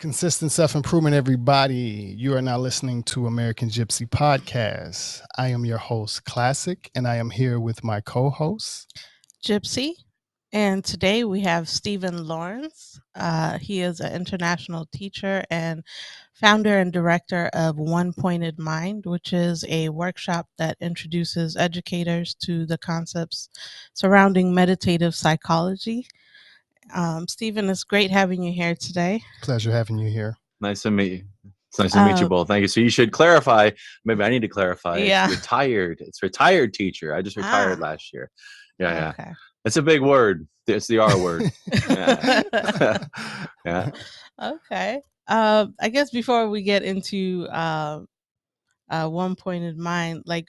Consistent self-improvement, everybody. You are now listening to American gypC Podcast. I am your host, Classic, and I am here with my co-host, gypC. And today we have Stephen Lawrence. He is an international teacher and founder and director of One Pointed Mind, which is a workshop that introduces educators to the concepts surrounding meditative psychology. Stephen, it's great having you here today. Pleasure having you here. Nice to meet you. It's nice to meet you both. Thank you. So you should clarify. Maybe I need to clarify. Yeah. It's retired. It's retired teacher. I just retired last year. Yeah. Okay. It's a big word. It's the R word. Yeah. Okay. I guess before we get into One Pointed Mind, like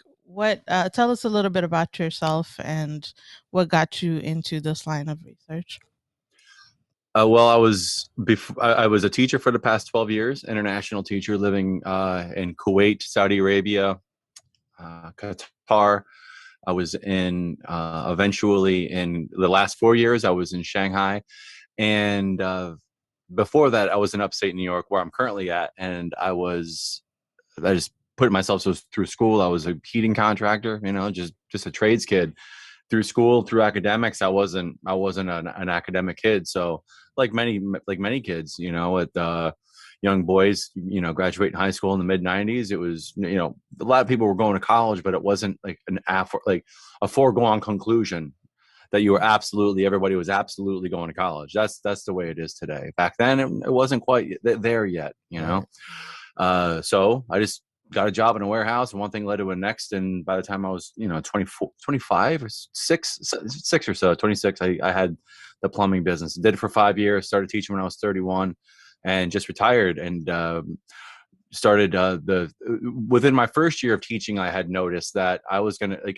tell us a little bit about yourself and what got you into this line of research. Well, I was a teacher for the past 12 years, international teacher living in Kuwait, Saudi Arabia, Qatar. I was in eventually in the last 4 years, I was in Shanghai. And before that, I was in Upstate New York, where I'm currently at. And I just put myself through school. I was a heating contractor, just a trades kid. Through school, through academics, I wasn't an academic kid. So like many kids, with young boys, graduating high school in the mid 90s, it was, a lot of people were going to college, but it wasn't like a foregone conclusion that everybody was absolutely going to college. That's the way it is today. Back then, it wasn't quite there yet, So I just got a job in a warehouse, and one thing led to the next. And by the time I was, 25 or 6 or so, 26, I had the plumbing business. Did it for 5 years, started teaching when I was 31 and just retired, and started within my first year of teaching, I had noticed that I was going to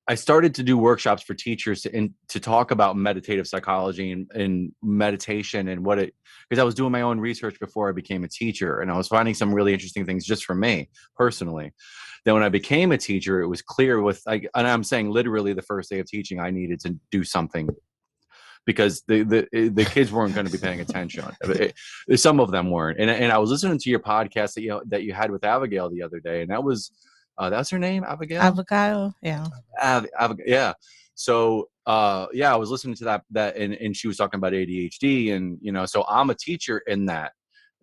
I started to do workshops for teachers to talk about meditative psychology and meditation and because I was doing my own research before I became a teacher, and I was finding some really interesting things just for me personally. Then when I became a teacher, it was clear and I'm saying literally the first day of teaching, I needed to do something because the kids weren't going to be paying attention. Some of them weren't. And I was listening to your podcast that you had with Abigail the other day, and that's her name, Abigail? Abigail, yeah. Yeah. So, I was listening to that and she was talking about ADHD, and, so I'm a teacher in that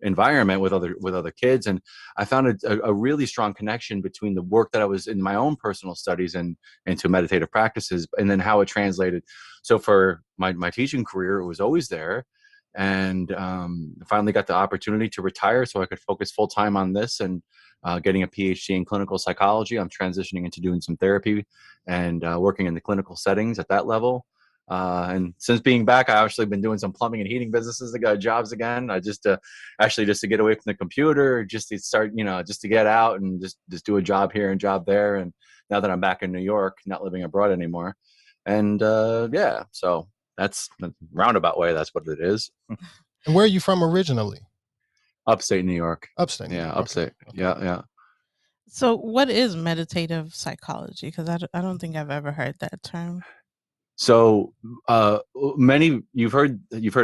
environment with other kids. And I found a really strong connection between the work that I was in my own personal studies and into meditative practices, and then how it translated. So for my teaching career, it was always there. And finally got the opportunity to retire so I could focus full time on this and getting a PhD in clinical psychology. I'm transitioning into doing some therapy and working in the clinical settings at that level. And since being back, I've actually been doing some plumbing and heating businesses. I got jobs again. I just to get away from the computer, just to start, just to get out and just do a job here and job there. And now that I'm back in New York, not living abroad anymore. And so that's the roundabout way. That's what it is. And where are you from originally? Upstate New York. Upstate. New Yeah, York. upstate. Okay. Yeah. So what is meditative psychology? Because I don't think I've ever heard that term. So you've heard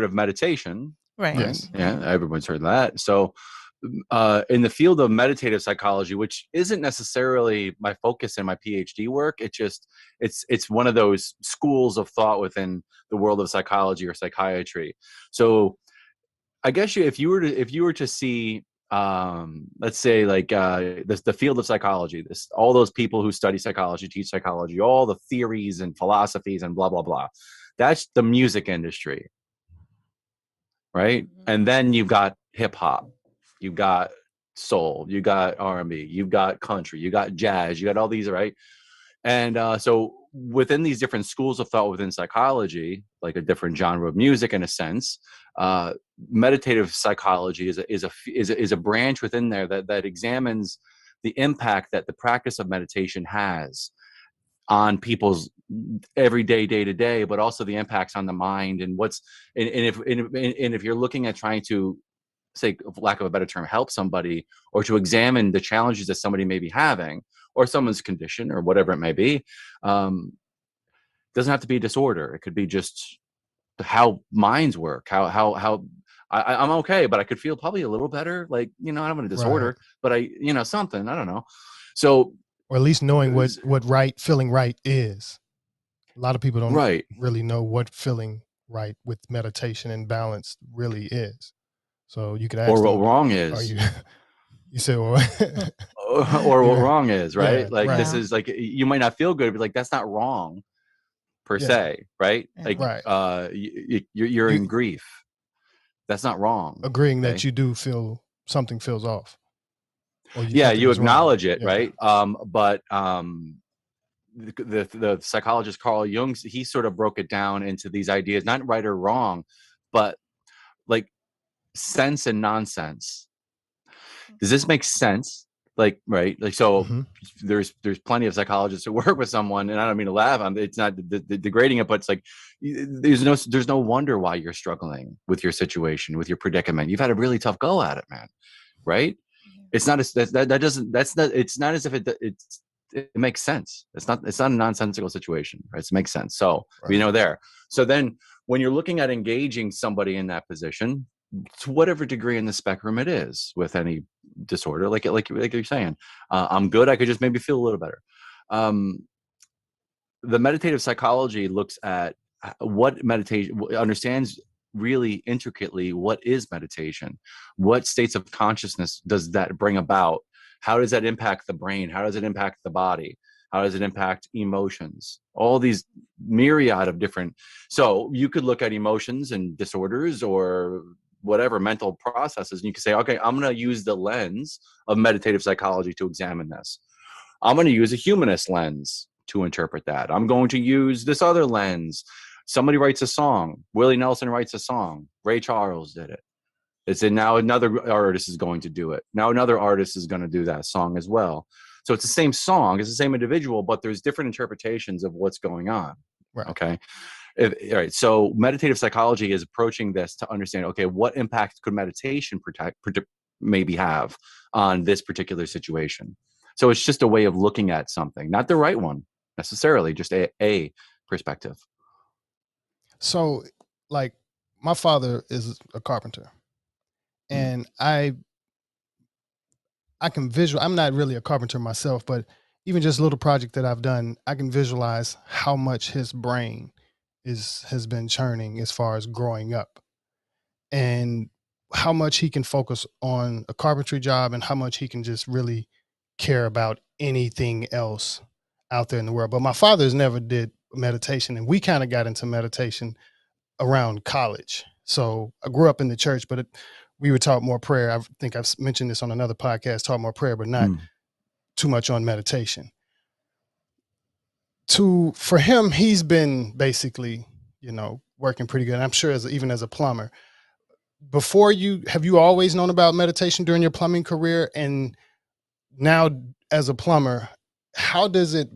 of meditation, right? Yes. Yeah, everyone's heard that. So in the field of meditative psychology, which isn't necessarily my focus in my PhD work, it's one of those schools of thought within the world of psychology or psychiatry. So I guess if you were to see, let's say like the field of psychology, all those people who study psychology, teach psychology, all the theories and philosophies and blah blah blah, that's the music industry, right? Mm-hmm. And then you've got hip hop, you've got soul, you got R&B, you've got country, you got jazz, you got all these, right? And so within these different schools of thought within psychology, like a different genre of music in a sense, meditative psychology is a branch within there that examines the impact that the practice of meditation has on people's everyday day to day, but also the impacts on the mind and if you're looking at trying to, say, for lack of a better term, help somebody, or to examine the challenges that somebody may be having, or someone's condition, or whatever it may be, doesn't have to be a disorder. It could be just how minds work, how I'm okay, but I could feel probably a little better. Like, I don't have a disorder, but something, I don't know. So, or at least knowing what feeling right is. A lot of people don't really know what feeling right with meditation and balance really is. So you could ask or what them, wrong are is. You say, well, or what wrong is, right? Yeah, like right. This is like, you might not feel good, but like, that's not wrong per se, right? Like, you're in grief. That's not wrong. Agreeing that you do feel something feels off. Or you acknowledge wrong. it, right? But the psychologist Carl Jung, he sort of broke it down into these ideas, not right or wrong, but like sense and nonsense. Does this make sense? Like, right? Like, so there's plenty of psychologists who work with someone, and I don't mean to laugh. It's not degrading it, but it's like, there's no wonder why you're struggling with your situation, with your predicament. You've had a really tough go at it, man. Right? It's not as it's not as if it makes sense. It's not a nonsensical situation, right? It makes sense. So there. So then when you're looking at engaging somebody in that position, to whatever degree in the spectrum it is, with any disorder, like you're saying, I'm good, I could just maybe feel a little better. The meditative psychology looks at what meditation understands really intricately. What is meditation? What states of consciousness does that bring about? How does that impact the brain? How does it impact the body? How does it impact emotions? All these myriad of different. So you could look at emotions and disorders or whatever mental processes, and you can say, okay, I'm going to use the lens of meditative psychology to examine this. I'm going to use a humanist lens to interpret that. I'm going to use this other lens. Somebody writes a song. Willie Nelson writes a song. Ray Charles did it. It's now another artist is going to do it. Now another artist is going to do that song as well. So it's the same song, it's the same individual, but there's different interpretations of what's going on. Right. Okay. All right. So meditative psychology is approaching this to understand, okay, what impact could meditation maybe have on this particular situation? So it's just a way of looking at something, not the right one necessarily, just a perspective. So, like, my father is a carpenter, and I can visualize. I'm not really a carpenter myself, but even just a little project that I've done, I can visualize how much his brain has been churning as far as growing up, and how much he can focus on a carpentry job, and how much he can just really care about anything else out there in the world. But my father's never did meditation, and we kind of got into meditation around college. So I grew up in the church, but we were taught more prayer. I think I've mentioned this on another podcast, taught more prayer, but not too much on meditation. For him, he's been basically, working pretty good. And I'm sure even as a plumber. Have you always known about meditation during your plumbing career? And now as a plumber, how is it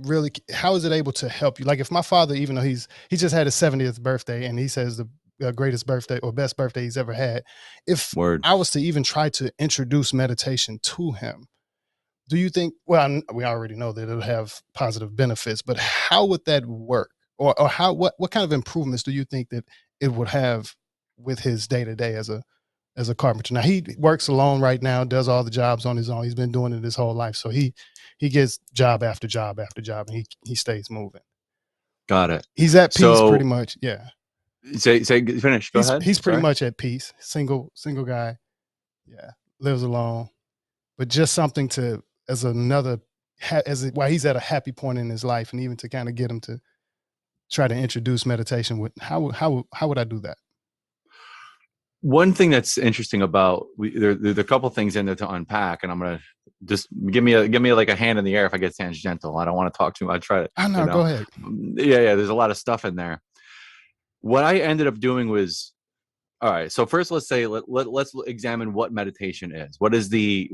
able to help you? Like, if my father, even though he just had his 70th birthday, and he says the greatest birthday or best birthday he's ever had, if I was to even try to introduce meditation to him, do you think, well, we already know that it'll have positive benefits, but how would that work? Or what kind of improvements do you think that it would have with his day-to-day as a carpenter? Now, he works alone right now, does all the jobs on his own. He's been doing it his whole life. So he gets job after job after job, and he stays moving. Got it. He's at peace pretty much. Yeah. Say finish. Go ahead. He's pretty much at peace. Single guy. Yeah. Lives alone. But just something while he's at a happy point in his life, and even to kind of get him to try to introduce meditation with how would I do that? One thing that's interesting about there are a couple things in there to unpack, and I'm gonna just give me like a hand in the air if I get tangential. I don't want to talk too much. I try to. I know. Go ahead. Yeah. There's a lot of stuff in there. What I ended up doing was, all right. So first, let's examine what meditation is. What is the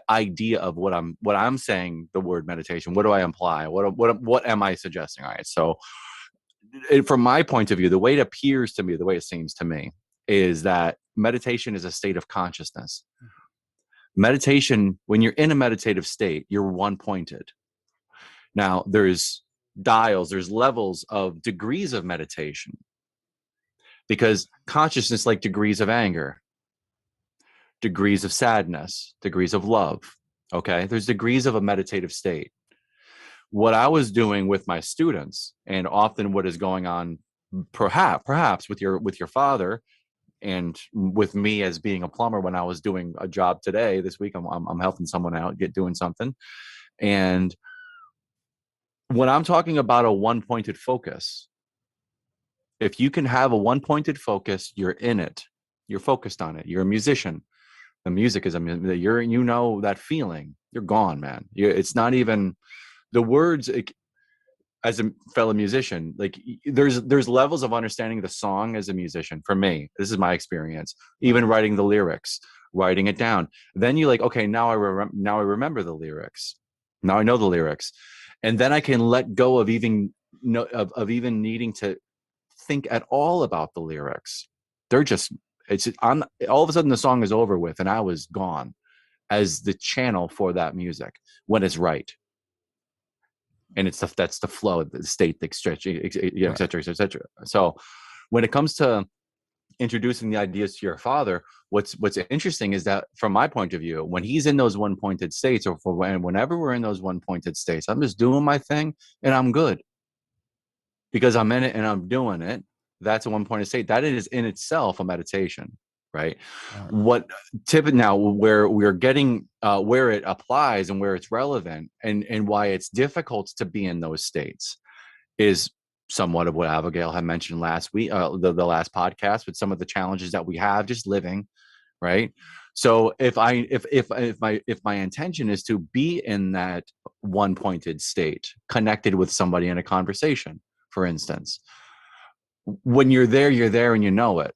idea of what I'm saying? The word meditation. What do I imply? What am I suggesting? All right. So, from my point of view, the way it appears to me, the way it seems to me, is that meditation is a state of consciousness. Meditation, when you're in a meditative state, you're one-pointed. Now, there's levels of degrees of meditation. because consciousness, like degrees of anger, degrees of sadness, degrees of love. Okay, there's degrees of a meditative state. What I was doing with my students, and often what is going on, perhaps with your father, and with me as being a plumber, when I was doing a job today, this week, I'm helping someone out, doing something, and when I'm talking about a one-pointed focus, if you can have a one-pointed focus, you're in it, you're focused on it, you're a musician. The music is you're, you know, that feeling, you're gone, man. It's not even the words. As a fellow musician, like there's levels of understanding the song as a musician. For me, this is my experience. Even writing the lyrics, writing it down, then you like, okay, now I remember the lyrics. Now I know the lyrics, and then I can let go of even of even needing to think at all about the lyrics. They're just, it's on, all of a sudden the song is over with, and I was gone as the channel for that music when it's right. And it's that's the flow, the state, the stretch, et cetera, et cetera. So when it comes to introducing the ideas to your father, what's interesting is that from my point of view, when he's in those one pointed states, or whenever we're in those one pointed states, I'm just doing my thing and I'm good because I'm in it and I'm doing it. That's a one pointed state. That is in itself a meditation, right? What tip now, where we're getting where it applies and where it's relevant, and why it's difficult to be in those states, is somewhat of what Abigail had mentioned last week, the last podcast, with some of the challenges that we have just living, right? So if my intention is to be in that one pointed state, connected with somebody in a conversation, for instance, when you're there and you know it,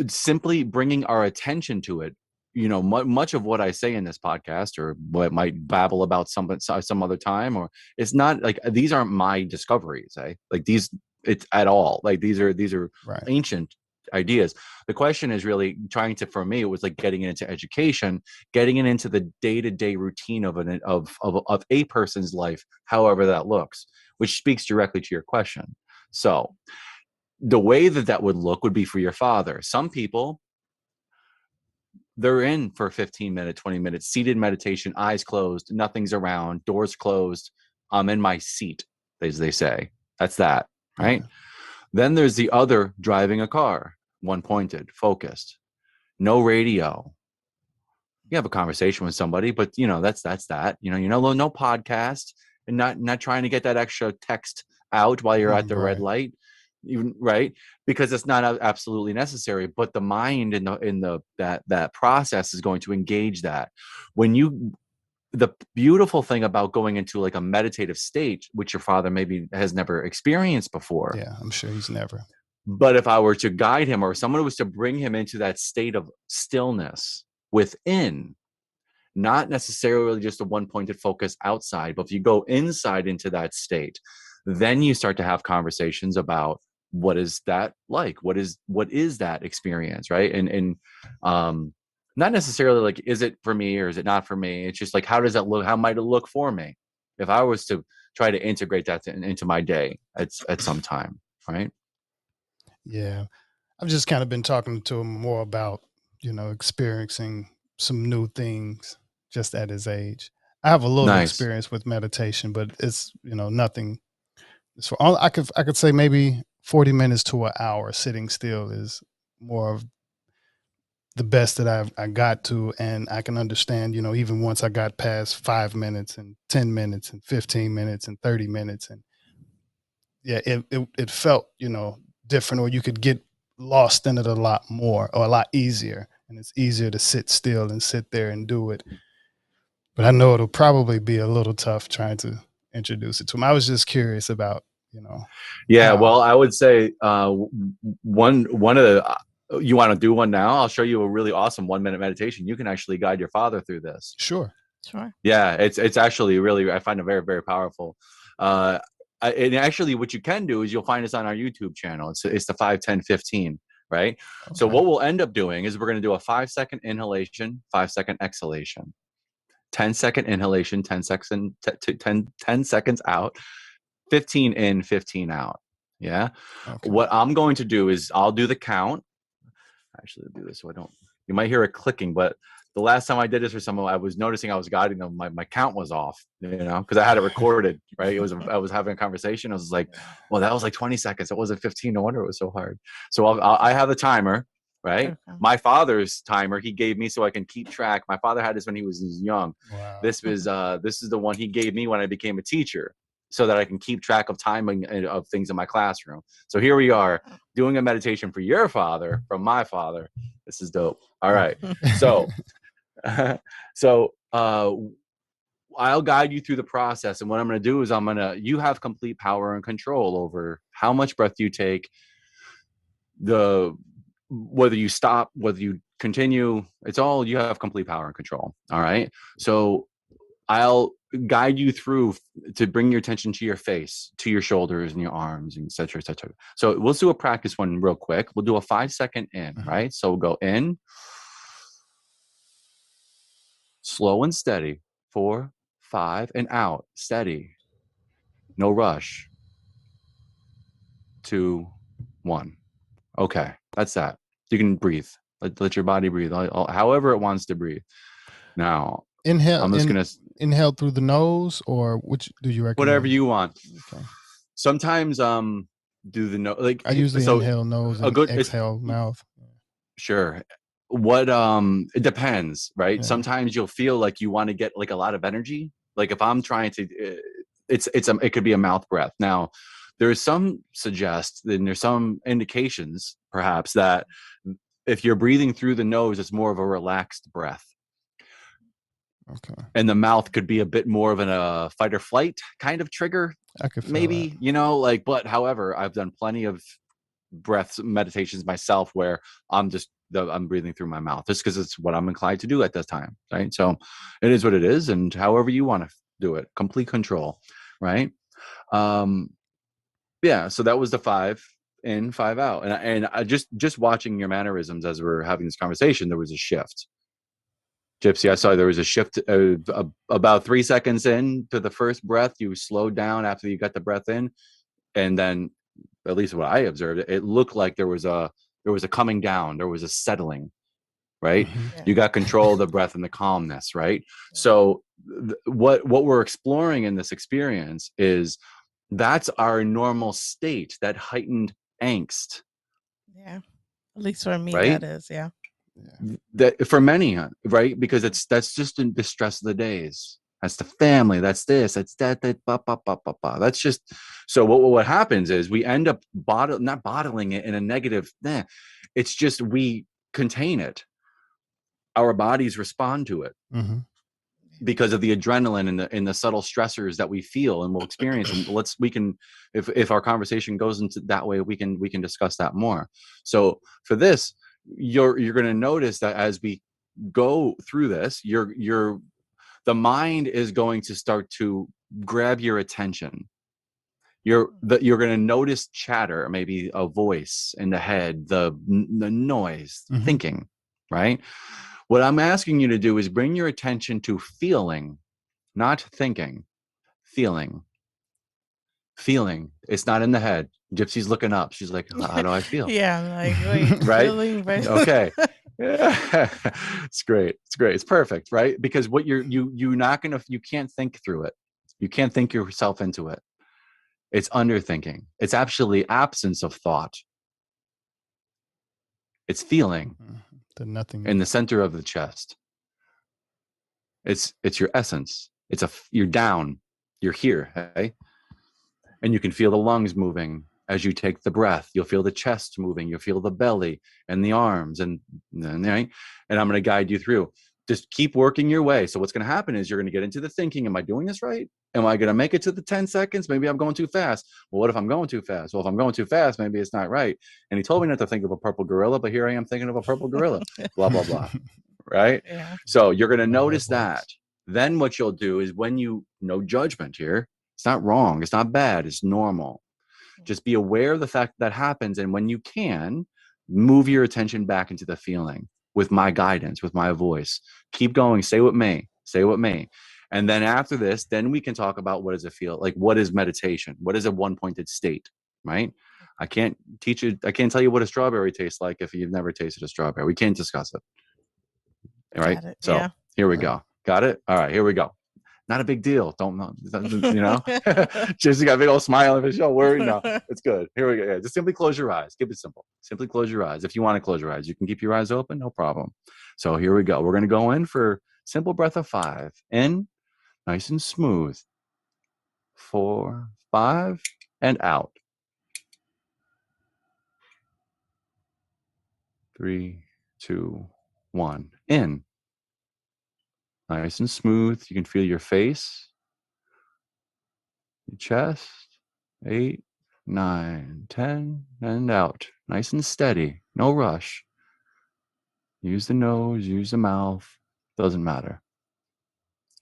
simply bringing our attention to it, you know, much of what I say in this podcast, or what might babble about some other time, or it's not like, these aren't my discoveries, like these, it's at all, like these are Right. ancient ideas. The question is really trying to, for me, it was like getting into education, getting it into the day-to-day routine of a person's life, however that looks, which speaks directly to your question. So the way that would look would be for your father. Some people, they're in for 15 minutes, 20 minutes, seated meditation, eyes closed, nothing's around, doors closed. I'm in my seat, as they say. That's that, right? Yeah. Then there's the other, driving a car, one pointed, focused, no radio. You have a conversation with somebody, but you know, that's that, you know, no podcast, and not trying to get that extra text out while you're at the red light, even, right? Because it's not absolutely necessary, but the mind in that process is going to engage that. The beautiful thing about going into like a meditative state, which your father maybe has never experienced before. Yeah, I'm sure he's never. But if I were to guide him, or someone was to bring him into that state of stillness within, not necessarily just a one-pointed focus outside, but if you go inside into that state, then you start to have conversations about what is that like, what is that experience, right? And not necessarily like, is it for me or is it not for me? It's just like, how does that look? How might it look for me if I was to try to integrate that into my day at some time, right? Yeah, I've just kind of been talking to him more about, you know, experiencing some new things just at his age. I have a little experience with meditation, but it's, you know, nothing. So I could say maybe 40 minutes to an hour sitting still is more of the best that I got to, and I can understand, you know, even once I got past 5 minutes and 10 minutes and 15 minutes and 30 minutes, and yeah, it felt, you know, different, or you could get lost in it a lot more, or a lot easier, and it's easier to sit still and sit there and do it. But I know it'll probably be a little tough trying to introduce it to him. I was just curious about, you know. Yeah, well, I would say one of the, you want to do one now? I'll show you a really awesome 1-minute meditation. You can actually guide your father through this. Sure. Yeah, it's actually really, I find it very, very powerful. And actually what you can do is you'll find us on our YouTube channel. It's the 5, 10, 15, right? Okay. So what we'll end up doing is we're going to do a 5-second inhalation, 5-second exhalation, 10-second inhalation, 10 seconds out, 15 in, 15 out. Yeah. Okay. What I'm going to do is I'll do the count. Actually, I'll do this so I don't. You might hear it clicking, but the last time I did this for someone, I was noticing I was guiding them. My count was off, because I had it recorded, right? I was having a conversation. I was like, well, that was like 20 seconds. It wasn't 15. No wonder it was so hard. So I have a timer, right? Okay. My father's timer he gave me so I can keep track. My father had this when he was young. Wow. This is the one he gave me when I became a teacher, so that I can keep track of timing of things in my classroom. So here we are doing a meditation for your father from my father. This is dope. All right. So, I'll guide you through the process. And what I'm going to do is you have complete power and control over how much breath you take, whether you stop, whether you continue, it's all, you have complete power and control. All right. So I'll guide you through to bring your attention to your face, to your shoulders and your arms, and et cetera, et cetera. So we'll do a practice one real quick. We'll do a 5-second in, right? So we'll go in, slow and steady, 4, 5, and out, steady, no rush, 2, 1. Okay, that's that. You can breathe. Let your body breathe, however it wants to breathe. Now, Inhale. I'm just gonna inhale through the nose, or which do you recommend? whatever you want. Okay. Sometimes do the nose, like I usually inhale nose and exhale mouth. Sure. What it depends, right? Yeah. Sometimes you'll feel like you want to get like a lot of energy. Like if I'm trying to, it could be a mouth breath. Now, there's some suggest, and there's some indications perhaps that if you're breathing through the nose, it's more of a relaxed breath. Okay. And the mouth could be a bit more of a fight or flight kind of trigger. I could feel maybe that. but however, I've done plenty of breaths meditations myself where I'm breathing through my mouth just because it's what I'm inclined to do at this time, right? So it is what it is, and however you want to do it, complete control, right? Yeah, so that was the 5 in, 5 out, and I just watching your mannerisms as we're having this conversation, there was a shift. gypC, I saw there was a shift about 3 seconds in to the first breath. You slowed down after you got the breath in, and then, at least what I observed, it looked like there was a coming down, there was a settling, right? Mm-hmm. You got control of the breath and the calmness, right? So what we're exploring in this experience is that's our normal state, that heightened angst. Yeah, at least for me, right? that is, yeah. That for many, right? Because that's just the stress of the days. That's the family. That's this. That's that. That's just, so what happens is we end up not bottling it in a negative. It's just we contain it. Our bodies respond to it because of the adrenaline and the subtle stressors that we feel and we'll experience. And if our conversation goes into that way, we can discuss that more. So for this, you're going to notice that as we go through this, the mind is going to start to grab your attention. You're going to notice chatter, maybe a voice in the head, the noise, thinking, right? What I'm asking you to do is bring your attention to feeling, not thinking. Feeling. It's not in the head. gypC's looking up. She's like, how do I feel? Yeah, I'm like, wait, right? Feeling, right? Okay. Yeah. It's great. It's perfect, right? Because what you can't think through it. You can't think yourself into it. It's underthinking. It's actually absence of thought. It's feeling. The nothing in the center of the chest. It's your essence. You're down. You're here, hey? And you can feel the lungs moving as you take the breath. You'll feel the chest moving. You'll feel the belly and the arms, and right? And I'm going to guide you through. Just keep working your way. So what's going to happen is you're going to get into the thinking. Am I doing this right? Am I going to make it to the 10 seconds? Maybe I'm going too fast. Well, what if I'm going too fast? Well, if I'm going too fast, maybe it's not right. And he told me not to think of a purple gorilla, but here I am thinking of a purple gorilla. Blah, blah, blah. Right? Yeah. So you're going to notice that. Then what you'll do is no judgment here. It's not wrong. It's not bad. It's normal. Just be aware of the fact that happens. And when you can, move your attention back into the feeling with my guidance, with my voice. Keep going. Stay with me. And then after this, then we can talk about what does it feel like? What is meditation? What is a one-pointed state, right? I can't teach you. I can't tell you what a strawberry tastes like if you've never tasted a strawberry. We can't discuss it. All right. Got it. So Yeah. here we go. Got it. All right. Here we go. Not a big deal. Don't know. You know, just got a big old smile on his show. Worry. No, it's good. Here we go. Yeah, just simply close your eyes. Keep it simple. Simply close your eyes. If you want to close your eyes, you can keep your eyes open. No problem. So here we go. We're going to go in for simple breath of 5. In, nice and smooth. 4, 5, and out. 3, 2, 1. In. Nice and smooth. You can feel your face, your chest. 8, 9, 10, and out. Nice and steady. No rush. Use the nose, use the mouth. Doesn't matter.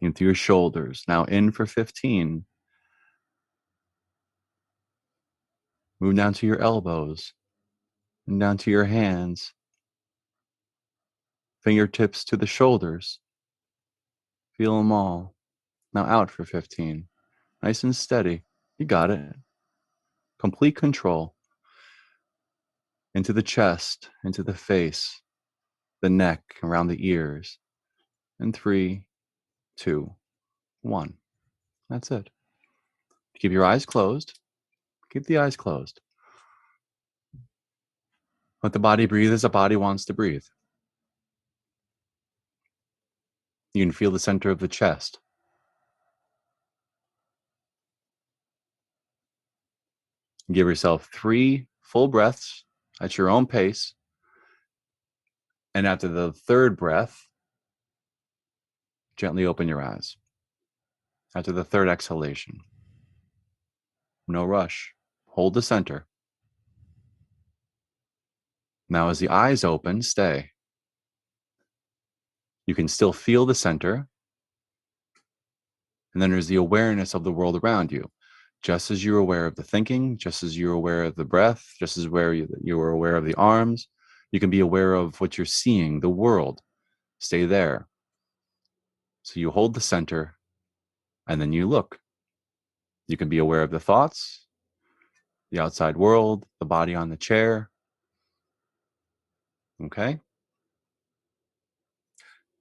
Into your shoulders. Now in for 15. Move down to your elbows and down to your hands. Fingertips to the shoulders. Feel them all. Now out for 15. Nice and steady. You got it. Complete control. Into the chest, into the face, the neck, around the ears. And 3, 2, 1. That's it. Keep your eyes closed. Keep the eyes closed. Let the body breathe as the body wants to breathe. You can feel the center of the chest. Give yourself 3 full breaths at your own pace. And after the 3rd breath, gently open your eyes. After the 3rd exhalation. No rush. Hold the center. Now as the eyes open, stay. You can still feel the center. And then there's the awareness of the world around you. Just as you're aware of the thinking, just as you're aware of the breath, just as where you are aware of the arms, you can be aware of what you're seeing, the world. Stay there. So you hold the center and then you look. You can be aware of the thoughts, the outside world, the body on the chair. Okay?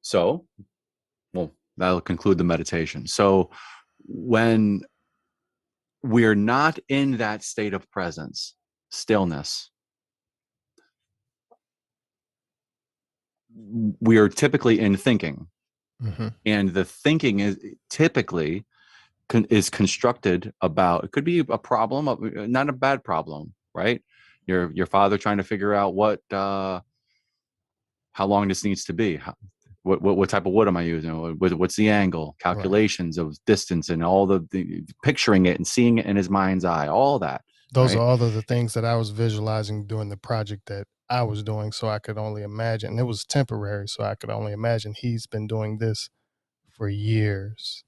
So, well, that'll conclude the meditation. So when we're not in that state of presence, stillness, we are typically in thinking. Mm-hmm. And the thinking is typically is constructed about, it could be a problem, not a bad problem, right? Your father trying to figure out how long this needs to be. What type of wood am I using? What's the angle? Calculations of distance and all the picturing it and seeing it in his mind's eye, all that. Those right? are all of the things that I was visualizing doing the project that I was doing. So I could only imagine, and it was temporary. So I could only imagine he's been doing this for years.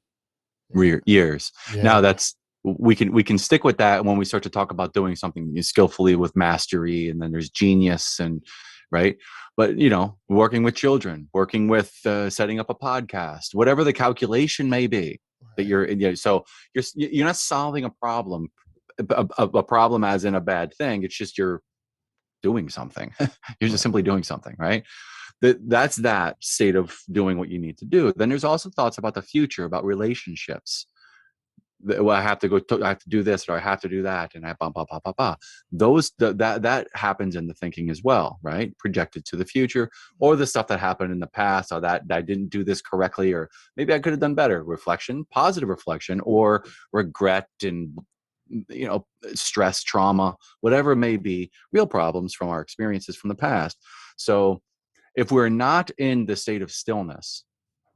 Years. Yeah. Now that's, we can stick with that when we start to talk about doing something skillfully with mastery, and then there's genius, and right. But working with children, working with setting up a podcast, whatever the calculation may be that you're, so you're not solving a problem, a problem as in a bad thing. It's just you're doing something. You're just simply doing something, right? That's that state of doing what you need to do. Then there's also thoughts about the future, about relationships. Well, I have to I have to do this, or I have to do that, and that happens in the thinking as well, right? Projected to the future, or the stuff that happened in the past, or that I didn't do this correctly, or maybe I could have done better. Reflection, positive reflection, or regret and stress, trauma, whatever it may be, real problems from our experiences from the past. So if we're not in the state of stillness,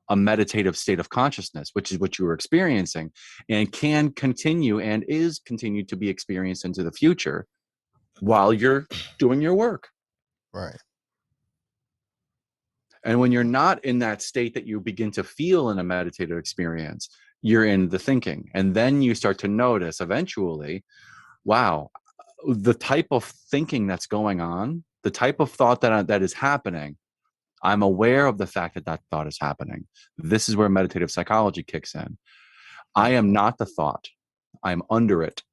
a meditative state of consciousness, which is what you were experiencing, and can continue and is continued to be experienced into the future while you're doing your work. Right. And when you're not in that state that you begin to feel in a meditative experience, you're in the thinking. And then you start to notice eventually, wow, the type of thinking that's going on, the type of thought that is happening, I'm aware of the fact that that thought is happening. This is where meditative psychology kicks in. I am not the thought. I'm under it.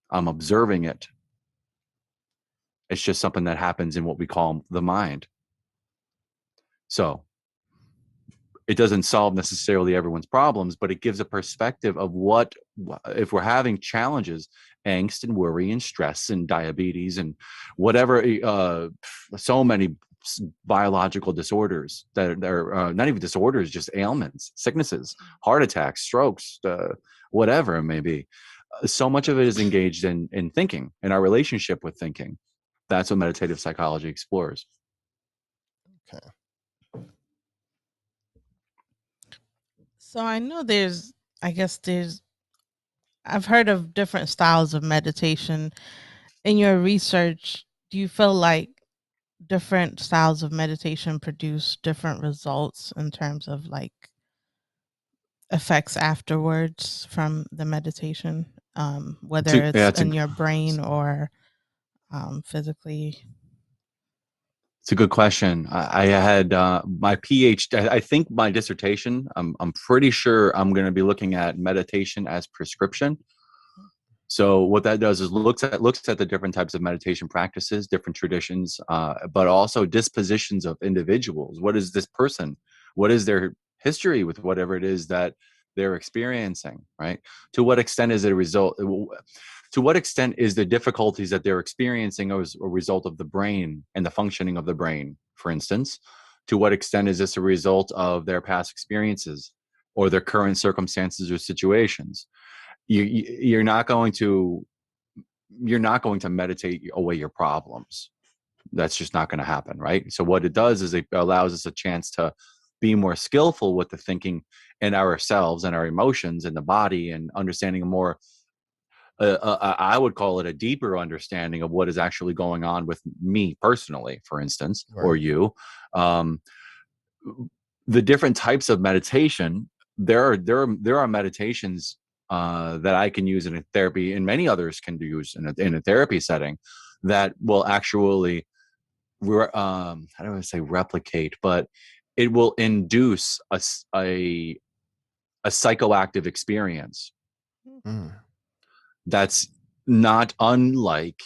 I'm observing it. It's just something that happens in what we call the mind. So it doesn't solve necessarily everyone's problems, but it gives a perspective of what, if we're having challenges, angst and worry and stress and diabetes and whatever, so many biological disorders that are not even disorders, just ailments, sicknesses, heart attacks, strokes, whatever it may be. So much of it is engaged in thinking, in our relationship with thinking. That's what meditative psychology explores. Okay. So I know I've heard of different styles of meditation. In your research, do you feel like different styles of meditation produce different results in terms of like effects afterwards from the meditation, whether it's in your brain or physically? It's a good question. I had my PhD. I think my dissertation. I'm pretty sure I'm going to be looking at meditation as prescription. So what that does is looks at the different types of meditation practices, different traditions, but also dispositions of individuals. What is this person? What is their history with whatever it is that they're experiencing? Right? To what extent is it a result? To what extent is the difficulties that they're experiencing as a result of the brain and the functioning of the brain, for instance? To what extent is this a result of their past experiences or their current circumstances or situations? You're not going to meditate away your problems. That's just not going to happen, right? So what it does is it allows us a chance to be more skillful with the thinking in ourselves and our emotions and the body, and understanding a more I would call it a deeper understanding of what is actually going on with me personally, for instance, Right. or you. The different types of meditation, there are meditations that I can use in a therapy, and many others can use in a therapy setting, that will actually, how do I say replicate, but it will induce a psychoactive experience that's not unlike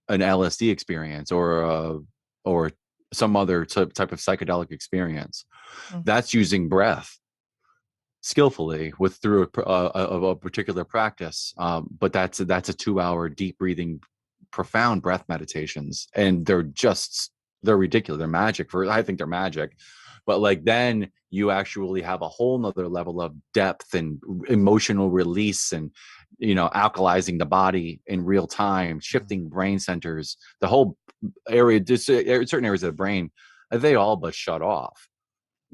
an LSD experience or some other type of psychedelic experience. That's using breath skillfully through a particular practice, but that's a 2-hour deep breathing, profound breath meditations, and they're ridiculous. They're magic. I think they're magic. But like, then you actually have a whole nother level of depth and emotional release, and alkalizing the body in real time, shifting brain centers, the whole area, just certain areas of the brain, they all but shut off,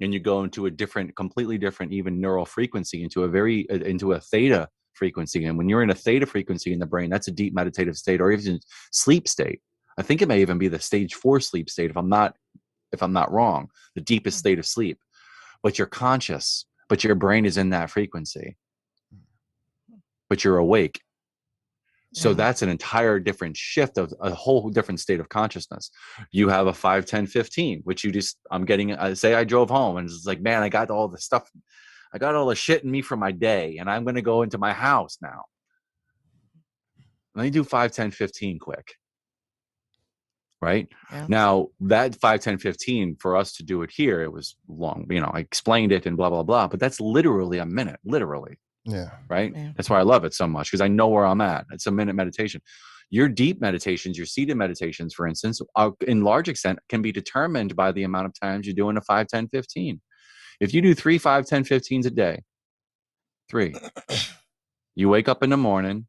and you go into a completely different, even neural frequency, into a theta frequency. And when you're in a theta frequency in the brain, that's a deep meditative state, or even sleep state. I think it may even be the stage 4 sleep state, if I'm not wrong, the deepest state of sleep. But you're conscious, but your brain is in that frequency, but you're awake. So that's an entire different shift of a whole different state of consciousness. You have a 5, 10, 15, which I'm getting, say I drove home and it's like, man, I got all the stuff. I got all the shit in me from my day, and I'm going to go into my house now. Let me do 5, 10, 15 quick. Right? Yeah. Now that 5, 10, 15 for us to do it here, it was long, I explained it and blah, blah, blah, but that's literally a minute, literally. Yeah. Right. Yeah. That's why I love it so much, because I know where I'm at. It's a minute meditation. Your deep meditations, your seated meditations, for instance, in large extent can be determined by the amount of times you're doing a 5, 10, 15. If you do 3, 5, 10, 15s a day, 3, you wake up in the morning,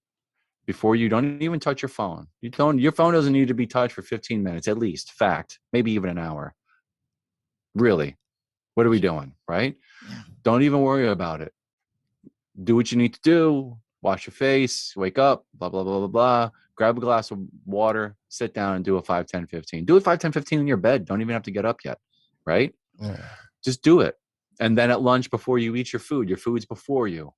before you don't even touch your phone. Your phone doesn't need to be touched for 15 minutes, at least. Fact, maybe even an hour. Really, what are we doing? Right? Yeah. Don't even worry about it. Do what you need to do. Wash your face, wake up, blah, blah, blah, blah, blah. Grab a glass of water, sit down and do a 5, 10, 15. Do it 5, 10, 15 in your bed. Don't even have to get up yet. Right? Yeah. Just do it. And then at lunch, before you eat your food's before you.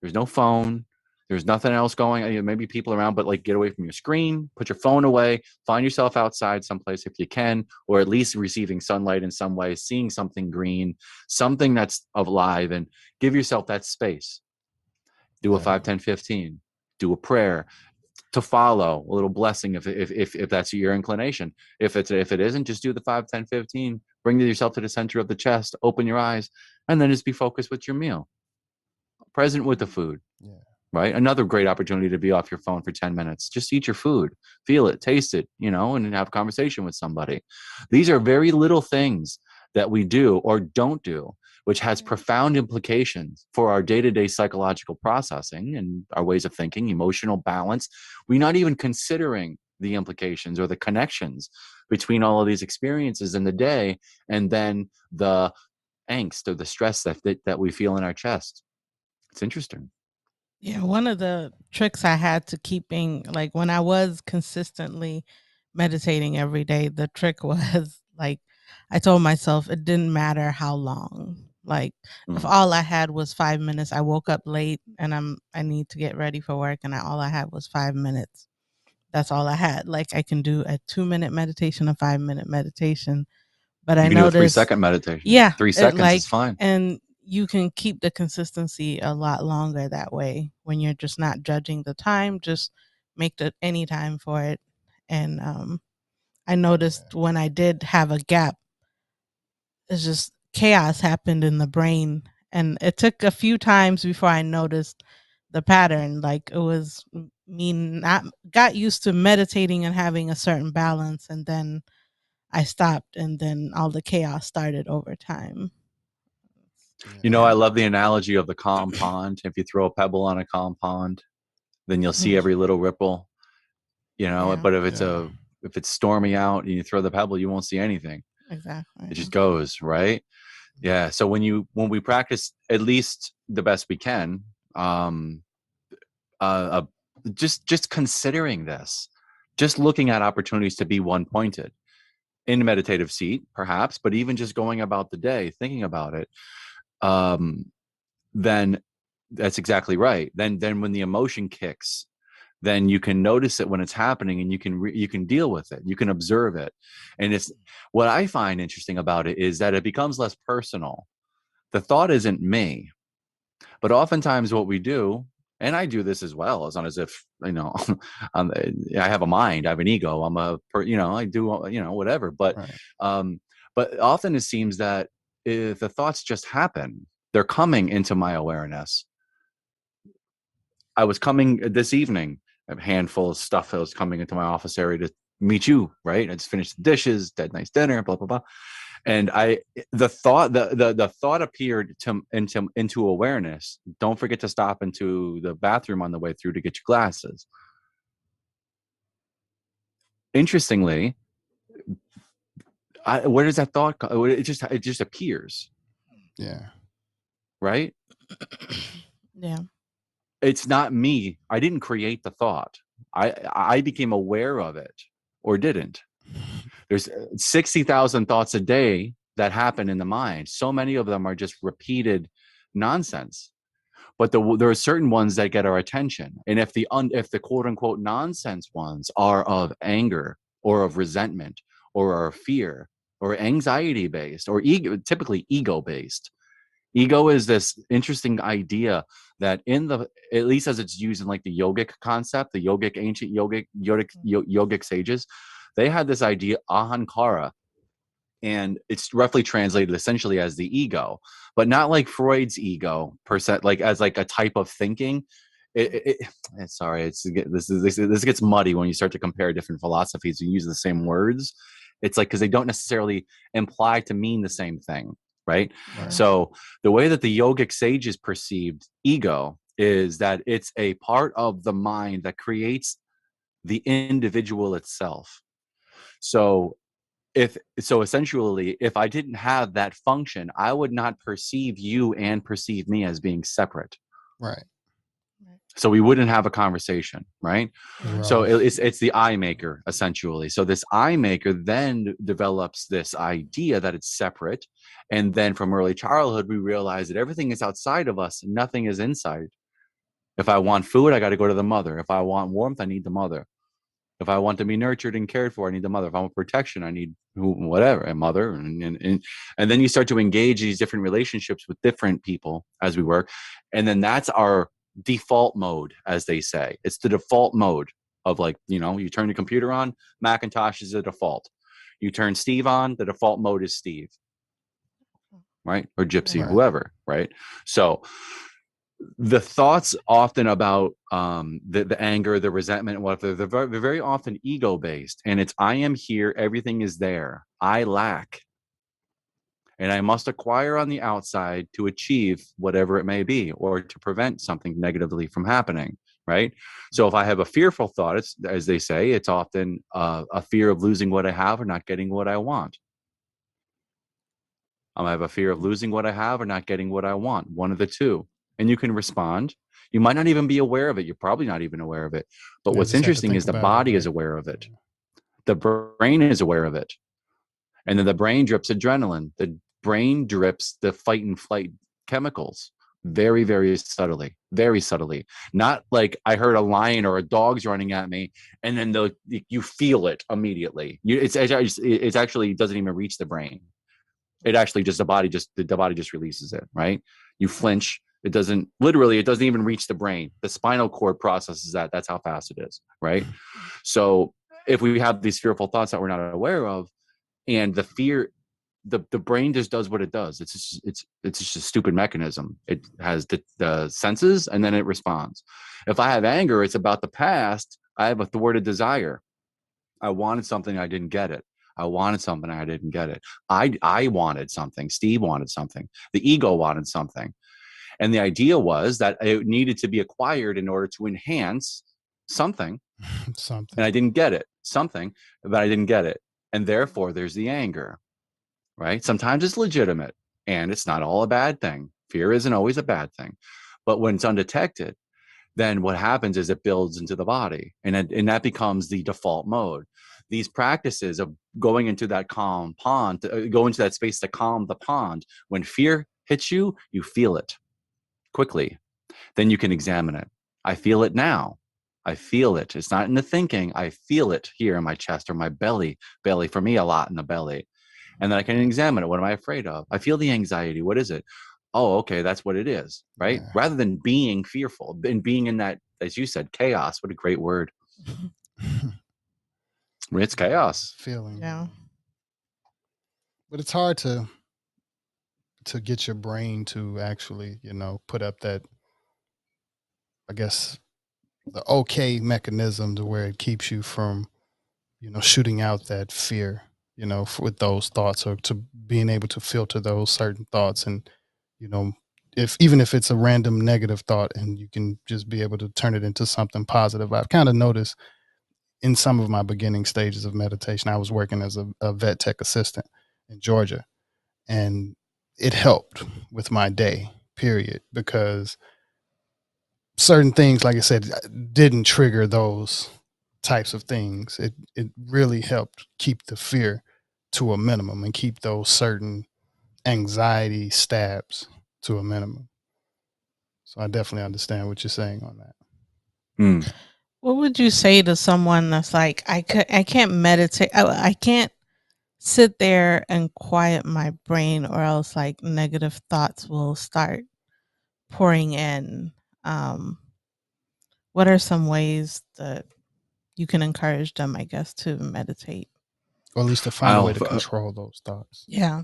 There's no phone. There's nothing else going on. Maybe people around, but like, get away from your screen, put your phone away, find yourself outside someplace if you can, or at least receiving sunlight in some way, seeing something green, something that's alive, and give yourself that space. Do a 5, 10, 15. Do a prayer. to follow, a little blessing if that's your inclination. If it isn't, just do the 5, 10, 15. Bring yourself to the center of the chest, open your eyes, and then just be focused with your meal, present with the food. Yeah. Right? Another great opportunity to be off your phone for 10 minutes. Just eat your food, feel it, taste it, and have a conversation with somebody. These are very little things that we do or don't do, which has profound implications for our day-to-day psychological processing and our ways of thinking, emotional balance. We're not even considering the implications or the connections between all of these experiences in the day and then the angst or the stress that we feel in our chest. It's interesting. Yeah, one of the tricks I had to keeping, like when I was consistently meditating every day, the trick was like I told myself it didn't matter how long. Like if all I had was 5 minutes, I woke up late and I need to get ready for work and all I had was 5 minutes. That's all I had. Like I can do a 2-minute meditation, a 5-minute meditation. But I You can do a noticed 3-second meditation. yeah, 3 seconds is fine. and you can keep the consistency a lot longer that way when you're just not judging the time. Just make any time for it. And I noticed when I did have a gap, it's just chaos happened in the brain, and it took a few times before I noticed the pattern. Like it was me not got used to meditating and having a certain balance, and then I stopped, and then all the chaos started over time. I love the analogy of the calm pond. If you throw a pebble on a calm pond, then you'll see every little ripple, but if it's stormy out and you throw the pebble, you won't see anything. Exactly. It just goes, right? Yeah. So when we practice at least the best we can, just considering this, just looking at opportunities to be one pointed in a meditative seat, perhaps, but even just going about the day, thinking about it, then that's exactly right. Then when the emotion kicks, then you can notice it when it's happening, and you can deal with it. You can observe it. And it's what I find interesting about it is that it becomes less personal. The thought isn't me, but oftentimes what we do, and I do this as well, as not as if, I have a mind, I have an ego, I do, whatever. But, right. but often it seems that if the thoughts just happen, they're coming into my awareness. I was coming this evening, a handful of stuff that was coming into my office area to meet you, right? I just finished the dishes, dead nice dinner, blah, blah, blah. And the thought appeared into awareness. Don't forget to stop into the bathroom on the way through to get your glasses. Interestingly, where does that thought go? It just appears. Yeah. Right? Yeah. It's not me. I didn't create the thought. I became aware of it, or didn't. There's 60,000 thoughts a day that happen in the mind. So many of them are just repeated nonsense. But there are certain ones that get our attention. And if the quote unquote nonsense ones are of anger or of resentment or of fear or anxiety based or typically ego based. Ego is this interesting idea that at least as it's used in like the yogic concept, the ancient yogic sages, they had this idea, ahankara, and it's roughly translated essentially as the ego, but not like Freud's ego per se, like as like a type of thinking. This gets muddy when you start to compare different philosophies and use the same words. It's like because they don't necessarily imply to mean the same thing, right? So the way that the yogic sages perceived ego is that it's a part of the mind that creates the individual itself. So essentially, if I didn't have that function, I would not perceive you and perceive me as being separate. Right. So we wouldn't have a conversation, right? Right. So it's the eye maker, essentially. So this eye maker then develops this idea that it's separate. And then from early childhood, we realize that everything is outside of us. Nothing is inside. If I want food, I got to go to the mother. If I want warmth, I need the mother. If I want to be nurtured and cared for, I need the mother. If I want protection, I need whatever, a mother. And then you start to engage these different relationships with different people as we work. And then that's our default mode, as they say. It's the default mode of like, you turn the computer on, Macintosh is the default. You turn Steve on, the default mode is Steve, right? Or gypC, Right. whoever, right? So the thoughts often about the anger, the resentment, whatever, they're very often ego based, and it's I am here, everything is there, I lack, and I must acquire on the outside to achieve whatever it may be, or to prevent something negatively from happening, right? So if I have a fearful thought, it's, as they say, it's often a fear of losing what I have or not getting what I want. I have a fear of losing what I have or not getting what I want, one of the two. And you can respond. You might not even be aware of it. You're probably not even aware of it. But I what's just have to interesting think is the about it, body is right? aware of it. The brain is aware of it. And then the brain drips adrenaline. The brain drips the fight and flight chemicals very, very subtly, very subtly. Not like I heard a lion or a dog's running at me, and then you feel it immediately. It's actually doesn't even reach the brain. It actually just the body just releases it, right? You flinch. It doesn't even reach the brain. The spinal cord processes that. That's how fast it is, right? So if we have these fearful thoughts that we're not aware of, and the fear, the brain just does what it does. It's just a stupid mechanism. It has the senses, and then it responds. If I have anger, it's about the past. I have a thwarted desire. I wanted something, I didn't get it. I wanted something, I didn't get it. I wanted something. Steve wanted something. The ego wanted something. And the idea was that it needed to be acquired in order to enhance something. Something. And I didn't get it. Something, but I didn't get it. And therefore, there's the anger, right? Sometimes it's legitimate, and it's not all a bad thing. Fear isn't always a bad thing. But when it's undetected, then what happens is it builds into the body, and that becomes the default mode. These practices of going into that calm pond, go into that space to calm the pond. When fear hits you, you feel it quickly. Then you can examine it. I feel it now. I feel it. It's not in the thinking. I feel it here in my chest or my belly. Belly, for me, a lot in the belly. And then I can examine it. What am I afraid of? I feel the anxiety. What is it? Oh, okay, that's what it is, right? Yeah. Rather than being fearful and being in that, as you said, chaos. What a great word. It's chaos. Feeling. Yeah. But it's hard to get your brain to actually, put up that, I guess, the okay mechanism to where it keeps you from, shooting out that fear, with those thoughts, or to being able to filter those certain thoughts. And, you know, even if it's a random negative thought, and you can just be able to turn it into something positive. I've kind of noticed in some of my beginning stages of meditation, I was working as a vet tech assistant in Georgia, and it helped with my day, period, because certain things, like I said, didn't trigger those types of things. It really helped keep the fear to a minimum and keep those certain anxiety stabs to a minimum. So I definitely understand what you're saying on that. Mm. What would you say to someone that's like, I can't meditate. I can't sit there and quiet my brain, or else like negative thoughts will start pouring in. What are some ways that you can encourage them, I guess, to meditate? Or at least to find a way I'll, to control those thoughts. Yeah.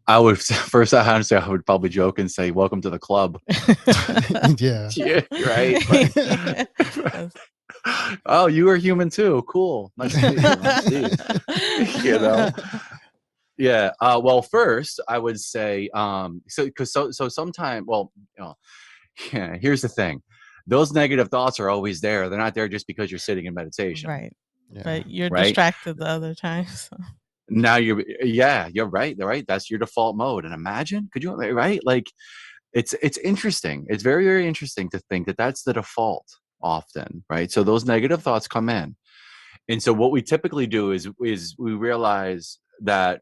I would first, honestly, I would probably joke and say, "Welcome to the club." Yeah. Yeah, right. Yes. Oh, you are human too. Cool. Nice to meet you. I'm Steve. Yeah. Well, first, I would say, so sometime, well, yeah. Here's the thing: those negative thoughts are always there. They're not there just because you're sitting in meditation, Right. Yeah. But you're right? distracted the other times. So. Now you're right. Right. That's your default mode. And imagine, could you, right? Like, it's interesting. It's very, very interesting to think that that's the default often, right? So those negative thoughts come in, and so what we typically do is we realize that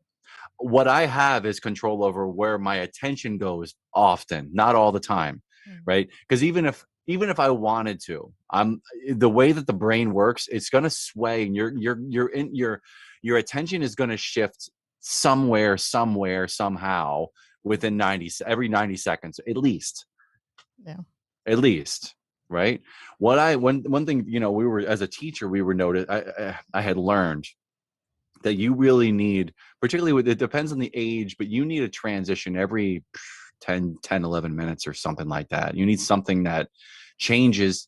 what I have is control over where my attention goes often, not all the time, right? Because even if I wanted to, I'm the way that the brain works, it's going to sway, and your attention is going to shift somewhere, somehow within every 90 seconds, at least. Yeah. At least. right? One thing, we were, as a teacher, we were noticed, I had learned that you really need, particularly with, it depends on the age, but you need a transition every 11 minutes or something like that. You need something that changes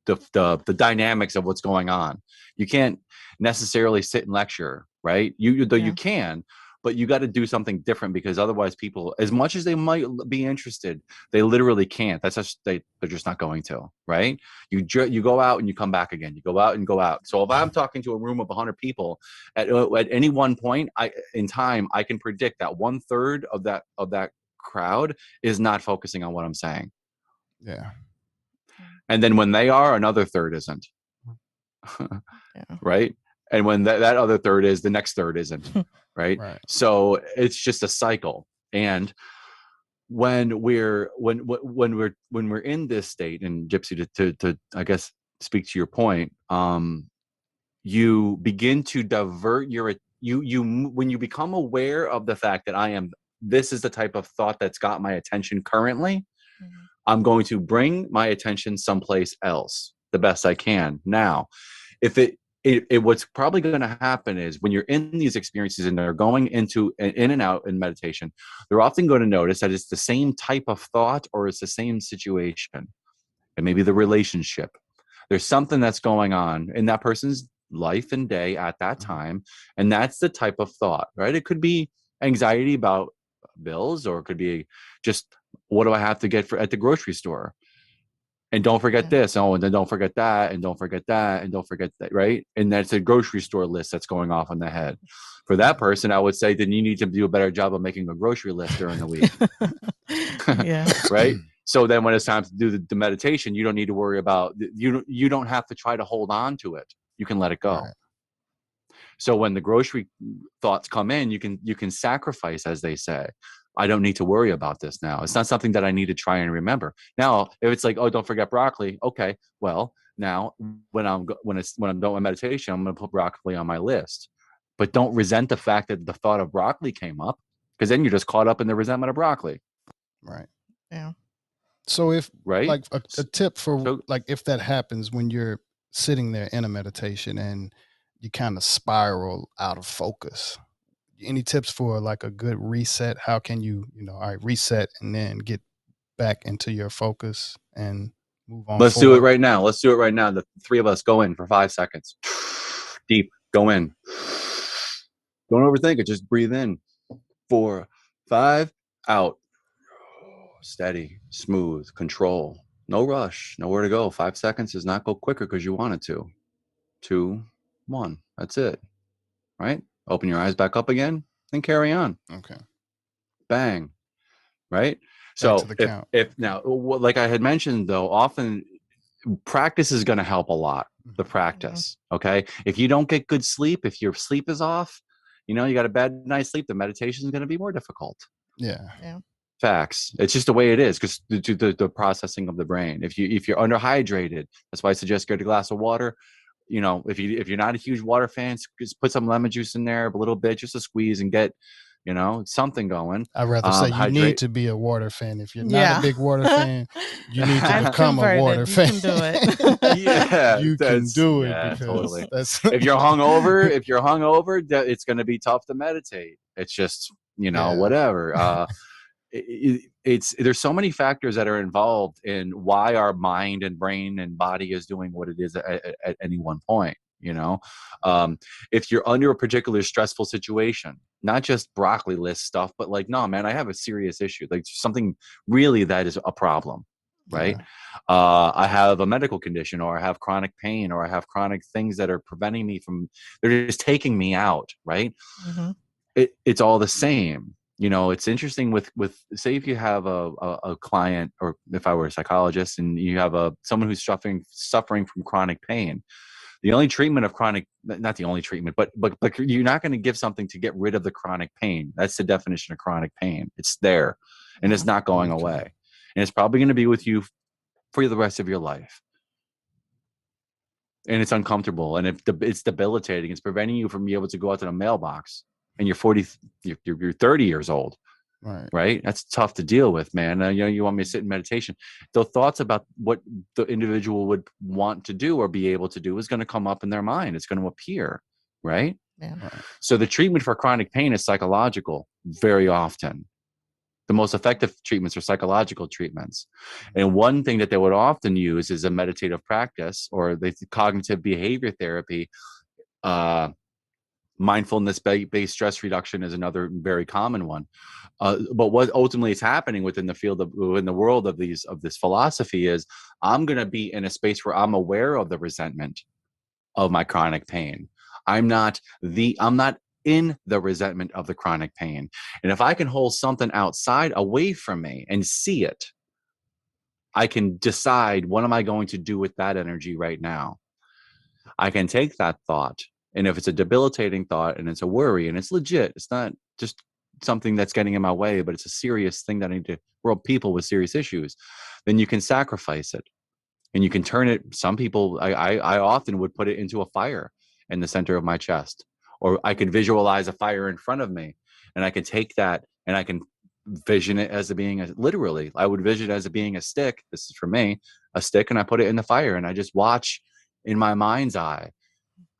the dynamics of what's going on. You can't necessarily sit and lecture, right? You can, but you got to do something different, because otherwise people, as much as they might be interested, they literally can't. That's just, they're just not going to, right? You go out and you come back again. You go out and go out. So if I'm talking to a room of 100 people at any one point in time, I can predict that 1/3 of that crowd is not focusing on what I'm saying. Yeah. And then when they are, another third isn't. Right? And when that other third is, the next third isn't. Right? So it's just a cycle. And when we're in this state, and gypC, to I guess speak to your point, you begin to divert when you become aware of the fact that this is the type of thought that's got my attention currently, I'm going to bring my attention someplace else the best I can. Now, if what's probably going to happen is, when you're in these experiences and they're going in and out in meditation, they're often going to notice that it's the same type of thought, or it's the same situation, and maybe the relationship. There's something that's going on in that person's life and day at that time, and that's the type of thought, right? It could be anxiety about bills, or it could be just, what do I have to get at the grocery store? And don't forget this. Oh, and then don't forget that, and don't forget that, and don't forget that, right? And that's a grocery store list that's going off in the head. For that person, I would say, then you need to do a better job of making a grocery list during the week. Right? So then when it's time to do the meditation, you don't need to worry about, you don't have to try to hold on to it. You can let it go. Right. So when the grocery thoughts come in, you can sacrifice, as they say. I don't need to worry about this now. It's not something that I need to try and remember. Now, if it's like, oh, don't forget broccoli. Okay, well, now when I'm done with meditation, I'm going to put broccoli on my list. But don't resent the fact that the thought of broccoli came up, because then you're just caught up in the resentment of broccoli. Right. Yeah. So if like a tip for like, if that happens when you're sitting there in a meditation and you kind of spiral out of focus, any tips for like a good reset? How can you, all right, reset and then get back into your focus and move on? Let's do it right now. The three of us go in for 5 seconds. Deep. Go in. Don't overthink it. Just breathe in. 4, 5, out. Steady, smooth, control. No rush. Nowhere to go. 5 seconds does not go quicker because you want it to. 2, 1. That's it. Right? Open your eyes back up again and carry on. Okay. Bang. Right? So if now, like I had mentioned, though, often practice is going to help a lot. The practice. Okay. If you don't get good sleep, if your sleep is off, you got a bad night's sleep, the meditation is going to be more difficult. Yeah. Facts. It's just the way it is, because the processing of the brain. If you're underhydrated, that's why I suggest get a glass of water. If you're not a huge water fan, just put some lemon juice in there, a little bit, just a squeeze, and get something going. I'd rather say you need to be a water fan. If you're not a big water fan, you need to become a water fan. You can do it. Yeah, you can do it, because totally. If you're hungover, it's going to be tough to meditate. It's just whatever. There's so many factors that are involved in why our mind and brain and body is doing what it is at any one point. If you're under a particular stressful situation, not just broccoli list stuff, but like, no, man, I have a serious issue, like something really that is a problem, right? I have a medical condition, or I have chronic pain, or I have chronic things that are preventing me from, they're just taking me out, right? It's all the same. It's interesting with say, if you have a client, or if I were a psychologist and you have someone who's suffering from chronic pain, the only treatment of chronic, not the only treatment, but you're not going to give something to get rid of the chronic pain. That's the definition of chronic pain. It's there and it's not going away. And it's probably going to be with you for the rest of your life. And it's uncomfortable, and it's debilitating. It's preventing you from being able to go out to the mailbox, and you're 30 years old. right? That's tough to deal with, man. You want me to sit in meditation. The thoughts about what the individual would want to do or be able to do is going to come up in their mind. It's going to appear, right? Yeah. So the treatment for chronic pain is psychological very often. The most effective treatments are psychological treatments. And one thing that they would often use is a meditative practice or the cognitive behavior therapy. Mindfulness-based stress reduction is another very common one. But what ultimately is happening within the world of this philosophy is I'm going to be in a space where I'm aware of the resentment of my chronic pain. I'm not in the resentment of the chronic pain. And if I can hold something outside away from me and see it, I can decide what am I going to do with that energy right now. I can take that thought, and if it's a debilitating thought and it's a worry and it's legit, it's not just something that's getting in my way, but it's a serious thing that I need to help people with serious issues, then you can sacrifice it and you can turn it. Some people, I often would put it into a fire in the center of my chest, or I could visualize a fire in front of me, and I can take that and I can vision it as literally, I would vision it as being a stick. This is for me, a stick, and I put it in the fire and I just watch in my mind's eye.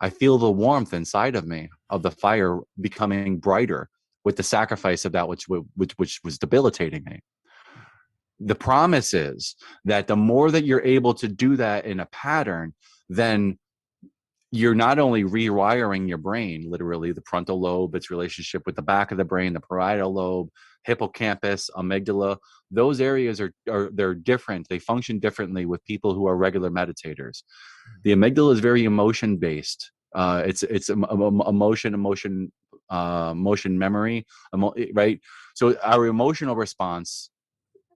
I feel the warmth inside of me of the fire becoming brighter with the sacrifice of that which was debilitating me. The promise is that the more that you're able to do that in a pattern, then you're not only rewiring your brain, literally the frontal lobe, its relationship with the back of the brain, the parietal lobe, hippocampus, amygdala. Those areas they're different. They function differently with people who are regular meditators. The amygdala is very emotion based. It's emotion memory, right? So our emotional response,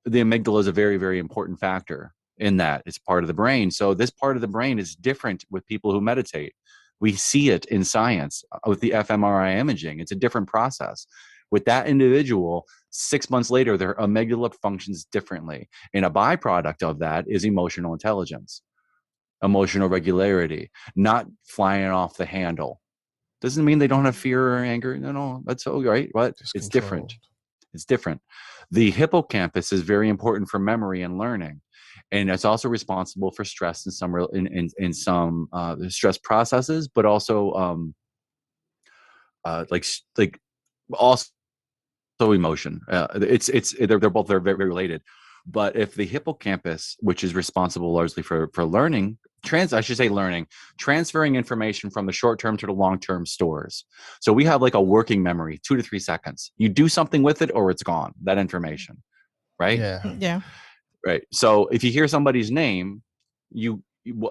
the amygdala is a very, very important factor in that. It's part of the brain. So this part of the brain is different with people who meditate. We see it in science with the fMRI imaging. It's a different process. With that individual, 6 months later, their amygdala functions differently. And a byproduct of that is emotional intelligence, emotional regularity, not flying off the handle. Doesn't mean they don't have fear or anger. No, that's all right. But it's different. It's different. The hippocampus is very important for memory and learning, and it's also responsible for stress in some stress processes, but also like also emotion. They're both very, very related. But if the hippocampus, which is responsible largely for learning, transferring information from the short term to the long term stores. So we have like a working memory, 2 to 3 seconds. You do something with it or it's gone, that information, right? Yeah. Right. So if you hear somebody's name,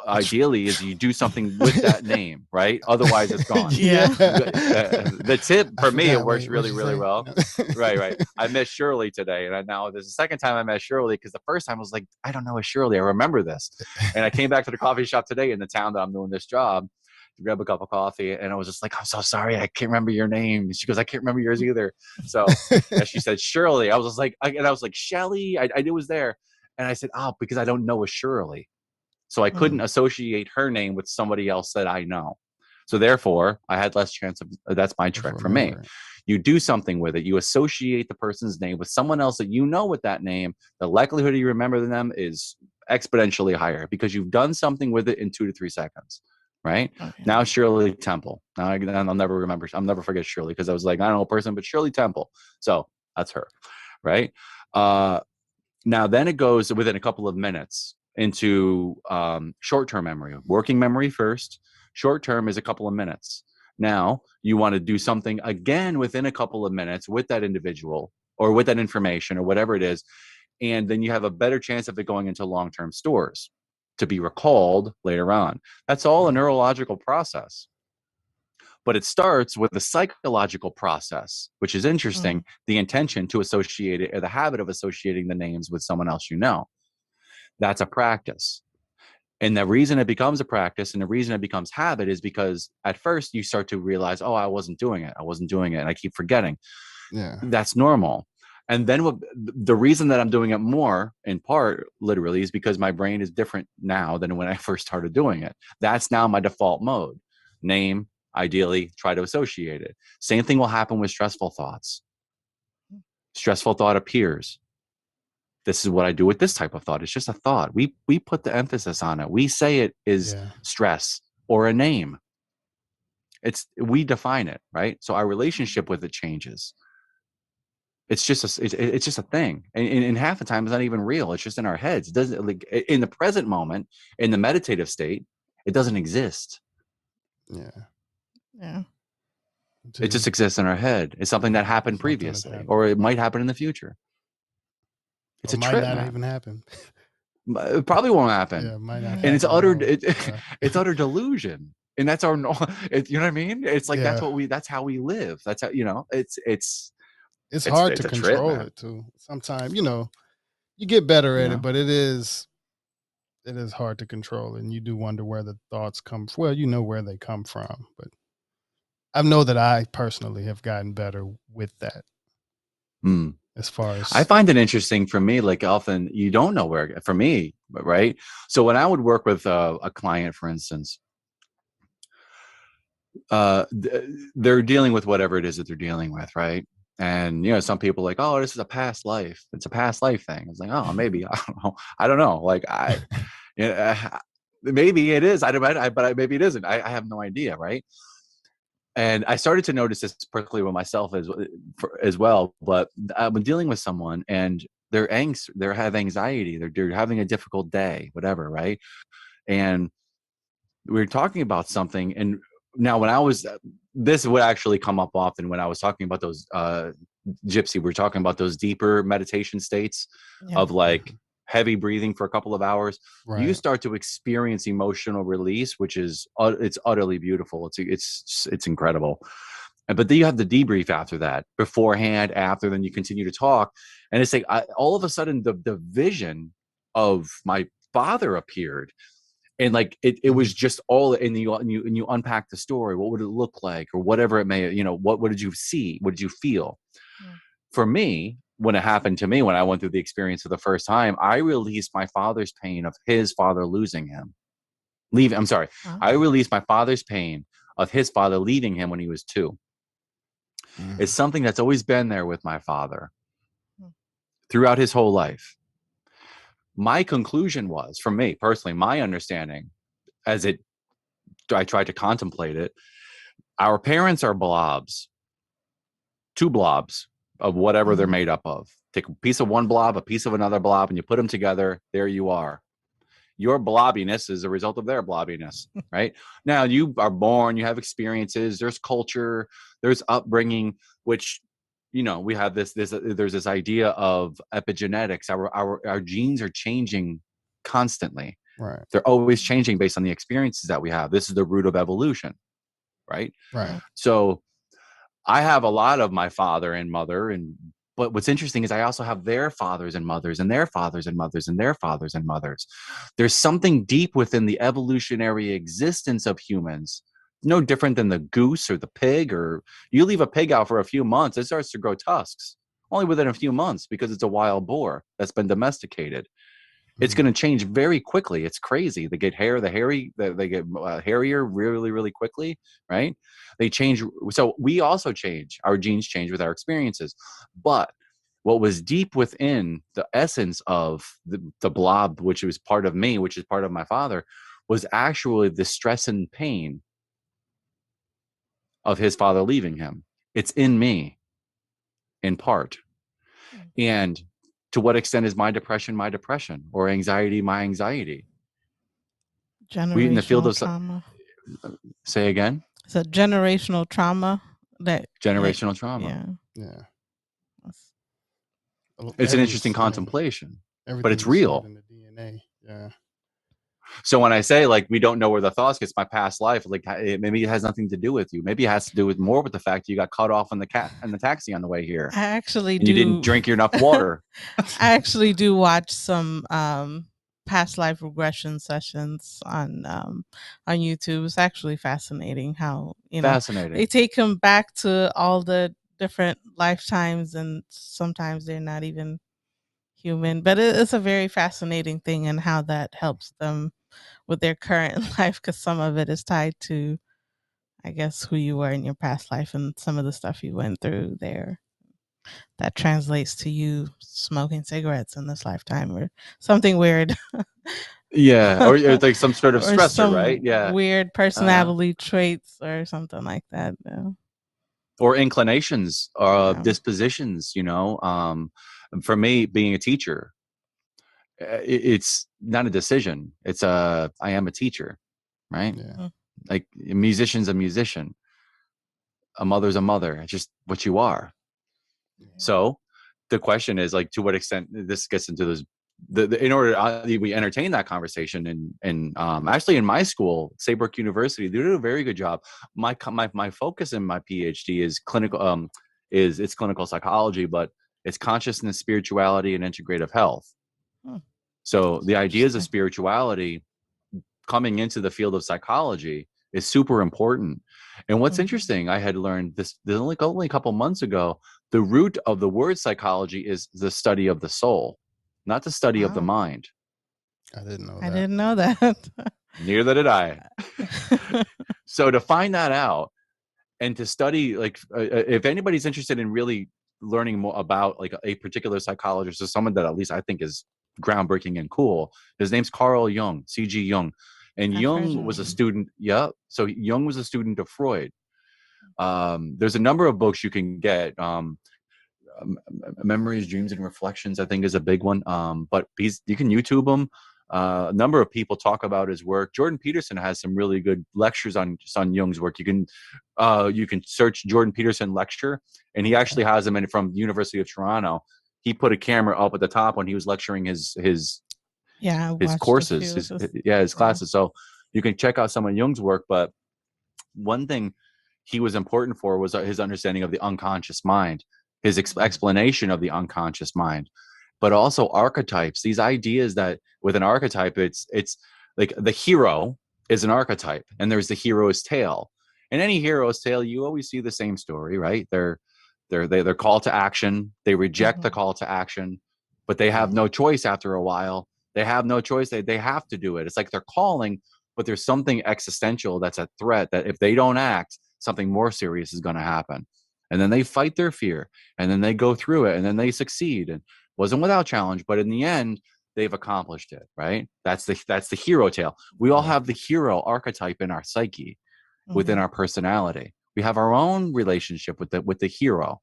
ideally is you do something with that name, right? Otherwise it's gone. Yeah. The tip for me, it works really, really well. No. Right. I met Shirley today, and now there's a second time I met Shirley, because the first time I was like, I don't know a Shirley. I remember this. And I came back to the coffee shop today in the town that I'm doing this job to grab a cup of coffee, and I was just like, I'm so sorry, I can't remember your name. She goes, I can't remember yours either. So as she said Shirley, I was just like, I was like, Shelly, I knew it was there. And I said, because I don't know a Shirley. So I couldn't associate her name with somebody else that I know. So therefore, I had less chance of, that's my trick for me. You do something with it. You associate the person's name with someone else that you know with that name. The likelihood of you remembering them is exponentially higher because you've done something with it in 2 to 3 seconds, right? Okay. Now Shirley Temple. Now I'll never remember. I'll never forget Shirley, because I was like, I don't know a person, but Shirley Temple. So that's her, right? Now then it goes within a couple of minutes into short-term memory. Working memory first. Short-term is a couple of minutes. Now you want to do something again within a couple of minutes with that individual or with that information or whatever it is. And then you have a better chance of it going into long-term stores to be recalled later on. That's all a neurological process. But it starts with the psychological process, which is interesting, the intention to associate it, or the habit of associating the names with someone else you know. That's a practice. And the reason it becomes a practice and the reason it becomes habit is because at first you start to realize, I wasn't doing it. And I keep forgetting. Yeah, that's normal. And then the reason that I'm doing it more, in part, literally, is because my brain is different now than when I first started doing it. That's now my default mode. Name, ideally, try to associate it. Same thing will happen with stressful thoughts. Stressful thought appears. This is what I do with this type of thought. It's just a thought. We put the emphasis on it. We say it is stress or a name. We define it, right? So our relationship with it changes. It's just a thing, and half the time it's not even real. It's just in our heads. It doesn't, like, in the present moment, in the meditative state, it doesn't exist. Yeah. It just exists in our head. It's something that happened previously, or it might happen in the future. It's a trip, might not man. even happen. It probably won't happen. Yeah, it might not. And it's utter it's utter delusion. And that's our you know what I mean? It's like that's how we live. That's how, it's hard to control it too. Sometimes, you get better at it, but it is hard to control, and you do wonder where the thoughts come from. Well, you know where they come from, but I know that I personally have gotten better with that. As far as I find it interesting, for me, like, often you don't know where, for me, right? So when I would work with a client, for instance, they're dealing with whatever it is that they're dealing with, right? And some people are like, oh, this is a past life. It's a past life thing. It's like, oh, maybe. I don't know. Like, maybe it is. But maybe it isn't. I have no idea, right? And I started to notice this particularly with myself as well. But I've been dealing with someone, and they have anxiety. They're having a difficult day, whatever, right? And we were talking about something, and now this would actually come up often when I was talking about those gypC. We're talking about those deeper meditation states of, like, heavy breathing for a couple of hours. Right. You start to experience emotional release, which is it's utterly beautiful. It's incredible. But then you have the debrief after that, beforehand, after, then you continue to talk, and it's like all of a sudden the vision of my father appeared. And, like, it was just all, and you unpack the story. What would it look like, or whatever it may, what did you see? What did you feel? For me, when it happened to me, when I went through the experience for the first time, I released my father's pain of his father losing him. I released my father's pain of his father leaving him when he was 2. It's something that's always been there with my father throughout his whole life. My conclusion was, for me personally, my understanding, I tried to contemplate it, our parents are blobs, 2 blobs of whatever they're made up of. Take a piece of one blob, a piece of another blob, and you put them together, there you are. Your blobbiness is a result of their blobbiness, right? Now, you are born, you have experiences, there's culture, there's upbringing, which, we have there's this idea of epigenetics. Our genes are changing constantly. Right. They're always changing based on the experiences that we have. This is the root of evolution, right? Right. So I have a lot of my father and mother, but what's interesting is I also have their fathers and mothers, and their fathers and mothers, and their fathers and mothers. There's something deep within the evolutionary existence of humans, no different than the goose or the pig, or you leave a pig out for a few months, it starts to grow tusks, only within a few months, because it's a wild boar that's been domesticated. It's going to change very quickly. It's crazy. They get they get hairier really, really quickly, right? They change. So we also change. Our genes change with our experiences. But what was deep within the essence of the blob, which was part of me, which is part of my father, was actually the stress and pain of his father leaving him. It's in me, in part. And to what extent is my depression, or anxiety, my anxiety? Generational in the field of trauma. Say again? It's a generational trauma. Generational trauma. Yeah. It's an interesting contemplation, but it's real. In the DNA. Yeah. So when I say, like, we don't know where the thoughts get, my past life, like, maybe it has nothing to do with you. Maybe it has to do with more with the fact you got cut off in the taxi on the way here. I actually You didn't drink enough water. I actually do watch some past life regression sessions on YouTube. It's actually fascinating how they take them back to all the different lifetimes, and sometimes they're not even human. But it's a very fascinating thing, and how that helps them with their current life, because some of it is tied to, I guess, who you were in your past life and some of the stuff you went through there. that translates to you smoking cigarettes in this lifetime or something weird. Yeah, or it's like some sort of Or stressor, right? some Yeah. weird Uh, personality traits or something like that. or inclinations or Yeah. dispositions, for me, being a teacher, it's not a decision. It's I am a teacher, right? Yeah. Mm. Like a musician's a musician, a mother's a mother. It's just what you are. Yeah. So the question is, like, to what extent this gets into this, in order we entertain that conversation, and actually in my school, Saybrook University, they do a very good job. My focus in my PhD is clinical, it's clinical psychology, but it's consciousness, spirituality, and integrative health. Hmm. So the ideas of Interesting. spirituality coming into the field of psychology is super important. And what's Mhm. interesting, I had learned this only a couple months ago. The root of the word psychology is the study of the soul, not the study of the Wow. mind. I didn't know I that. didn't know that. Neither did I. So to find that out and to study, like, if anybody's interested in really learning more about like a particular psychologist or someone that at least I think is groundbreaking and cool, his name's Carl Jung, C.G. Jung. And I've heard Jung of was a him. student. Yeah. So Jung was a student of Freud. There's a number of books you can get. Memories, Dreams, and Reflections, I think, is a big one. But you can YouTube him. A number of people talk about his work. Jordan Peterson has some really good lectures on Jung's work. You can search Jordan Peterson lecture, and he actually has them from the University of Toronto. He put a camera up at the top when he was lecturing Yeah, I his watched a courses, few of his. his Yeah. classes. So you can check out some of Jung's work. But one thing he was important for was his understanding of the unconscious mind, his explanation of the unconscious mind, but also archetypes. These ideas that with an archetype, it's like the hero is an archetype, and there's the hero's tale. In any hero's tale, you always see the same story, right? They're call to action. They reject the Mhm. call to action, but they have Mhm. no choice after a while. They have no choice. They have to do it. It's like they're calling, but there's something existential that's a threat that if they don't act, something more serious is going to happen. And then they fight their fear, and then they go through it, and then they succeed. And wasn't without challenge, but in the end, they've accomplished it, right? That's the hero tale. We all Right. have the hero archetype in our psyche, within Mhm. our personality. We have our own relationship with the hero,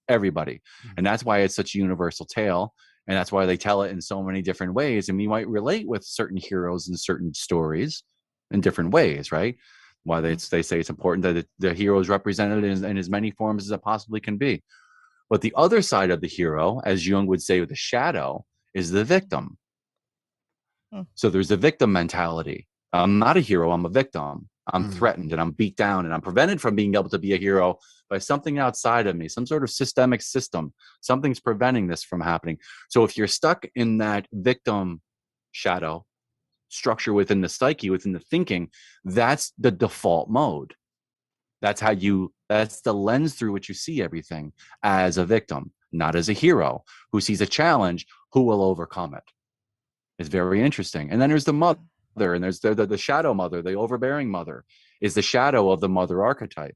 everybody. And Mhm. that's why it's such a universal tale. And that's why they tell it in so many different ways. And we might relate with certain heroes in certain stories in different ways, right? Why Mhm. they say it's important that the hero is represented in as many forms as it possibly can be. But the other side of the hero, as Jung would say, the shadow, is the victim. Mhm. So there's the victim mentality. I'm not a hero, I'm a victim. I'm Mhm. threatened and I'm beat down and I'm prevented from being able to be a hero by something outside of me, some sort of systemic system. Something's preventing this from happening. So if you're stuck in that victim shadow structure within the psyche, within the thinking, that's the default mode. That's the lens through which you see everything, as a victim, not as a hero who sees a challenge, who will overcome it. It's very interesting. And then there's the mother, and there's the shadow mother, the overbearing mother is the shadow of the mother archetype,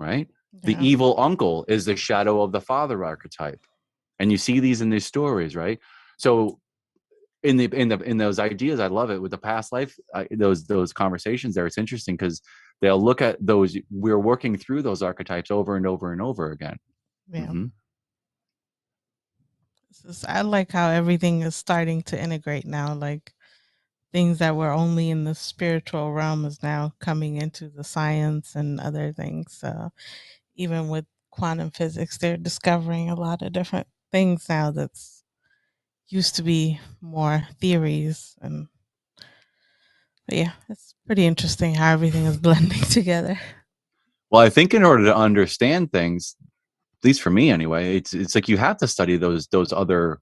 right? The Yeah. evil uncle is the shadow of the father archetype. And you see these in these stories, right? So in those ideas, I love it with the past life, those conversations there. It's interesting because they'll look at those. We're working through those archetypes over and over and over again. Yeah. Mm-hmm. I like how everything is starting to integrate now. Like things that were only in the spiritual realm is now coming into the science and other things. So even with quantum physics, they're discovering a lot of different things now that's used to be more theories. And yeah, it's pretty interesting how everything is blending together. Well, I think in order to understand things, at least for me anyway, it's like you have to study those other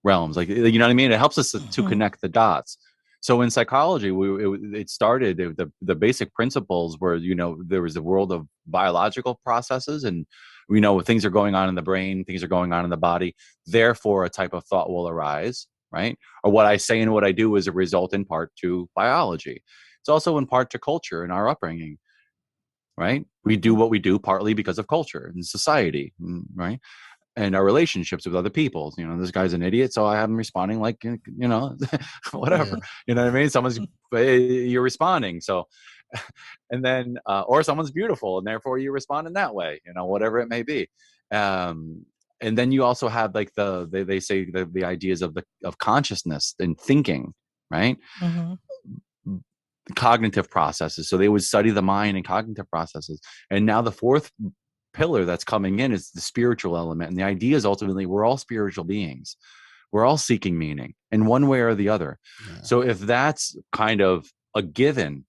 realms, like, you know what I mean. It helps us to Mhm. connect the dots. So in psychology, it started, the basic principles were, there was the world of biological processes, and we know things are going on in the brain, things are going on in the body, therefore a type of thought will arise, right? Or what I say and what I do is a result in part to biology. It's also in part to culture and our upbringing. right? We do what we do partly because of culture and society, right? And our relationships with other people. This guy's an idiot, so I have him responding like, whatever. Yeah. You know what I mean? You're responding. So, and then, or someone's beautiful, and therefore you respond in that way. Whatever it may be. And then you also have like they say the ideas of consciousness and thinking, right? Mm-hmm. Cognitive processes. So they would study the mind and cognitive processes. And now the fourth pillar that's coming in is the spiritual element. And the idea is ultimately we're all spiritual beings. We're all seeking meaning in one way or the other. Yeah. So if that's kind of a given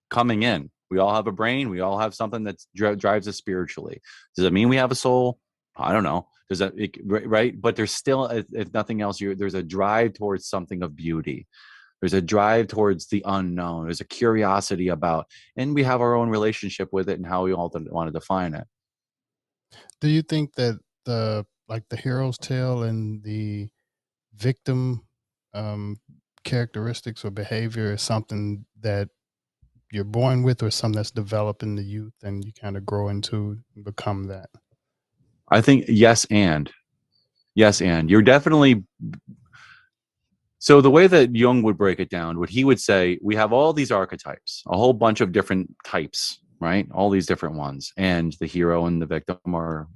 coming in, we all have a brain, we all have something that drives us spiritually. Does it mean we have a soul? I don't know. Does that, right? But there's still, if nothing else, there's a drive towards something of beauty. There's a drive towards the unknown. There's a curiosity about, and we have our own relationship with it and how we all want to define it. Do you think that the hero's tale and the victim characteristics or behavior is something that you're born with, or something that's developed in the youth and you kind of grow into and become that? I think yes, and you're definitely. So the way that Jung would break it down, what he would say, we have all these archetypes, a whole bunch of different types, right? All these different ones. And the hero and the victim are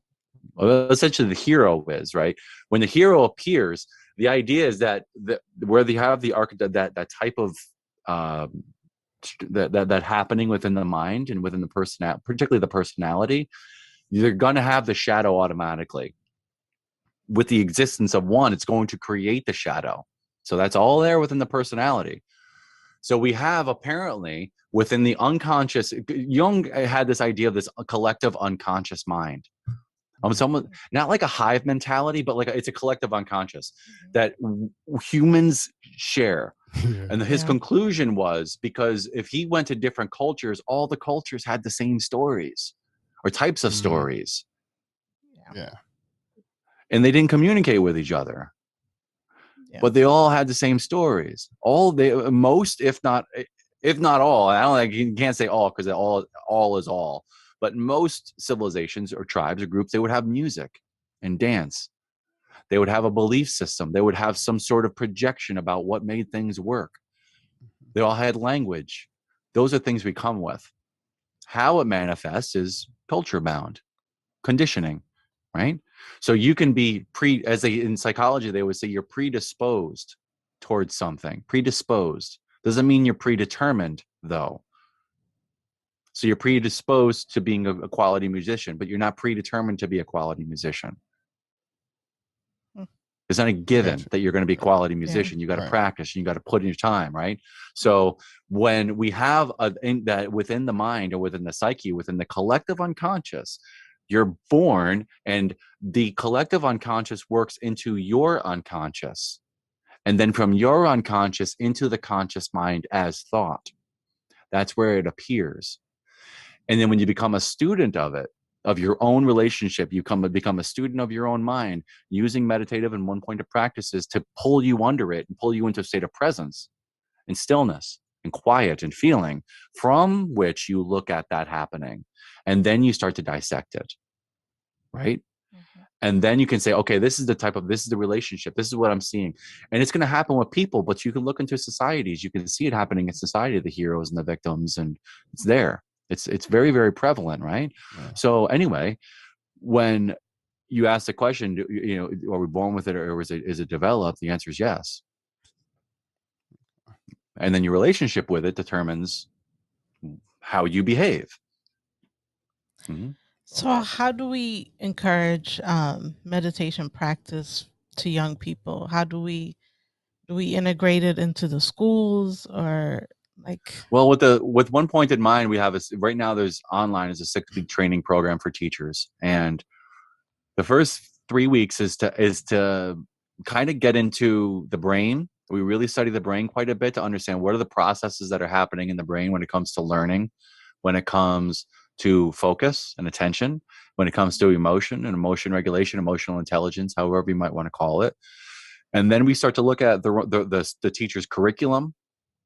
essentially the hero is, right? When the hero appears, the idea is that where they have the archetype, that type of that happening within the mind and within the person, particularly the personality, you're going to have the shadow automatically. With the existence of one, it's going to create the shadow. So that's all there within the personality. So we have apparently within the unconscious, Jung had this idea of this collective unconscious mind. Someone, not like a hive mentality, but like it's a collective unconscious that humans share. Yeah. And his conclusion was, because if he went to different cultures, all the cultures had the same stories or types of stories. Yeah. And they didn't communicate with each other. But they all had the same stories. Most, if not all, I don't think you can't say all, because all is all. But most civilizations or tribes or groups, they would have music and dance. They would have a belief system. They would have some sort of projection about what made things work. They all had language. Those are things we come with. How it manifests is culture bound, conditioning, right? So you can be in psychology, they would say you're predisposed towards something. Predisposed doesn't mean you're predetermined, though. So you're predisposed to being a quality musician, but you're not predetermined to be a quality musician. It's not a given that you're going to be a quality musician. You got to practice, and you got to put in your time, right? So when we have that within the mind or within the psyche, within the collective unconscious, you're born, and the collective unconscious works into your unconscious, and then from your unconscious into the conscious mind as thought. That's where it appears. And then when you become a student of it, of your own relationship, you become a student of your own mind, using meditative and one-pointed practices to pull you under it and pull you into a state of presence and stillness and quiet and feeling, from which you look at that happening. And then you start to dissect it, right? Mm-hmm. And then you can say, okay, this is the relationship. This is what I'm seeing. And it's going to happen with people, but you can look into societies. You can see it happening in society, the heroes and the victims, and it's there. It's very, very prevalent, right? Yeah. So anyway, when you ask the question, are we born with it, or is it developed? The answer is yes. And then your relationship with it determines how you behave. Mm-hmm. So how do we encourage meditation practice to young people? How do we integrate it into the schools, or like? Well, with One Pointed Mind, we have right now there's online is a 6-week training program for teachers. And the first 3 weeks is to kind of get into the brain. We really study the brain quite a bit to understand what are the processes that are happening in the brain when it comes to learning, when it comes to focus and attention, when it comes to emotion and emotion regulation, emotional intelligence, however you might want to call it. And then we start to look at the teacher's curriculum,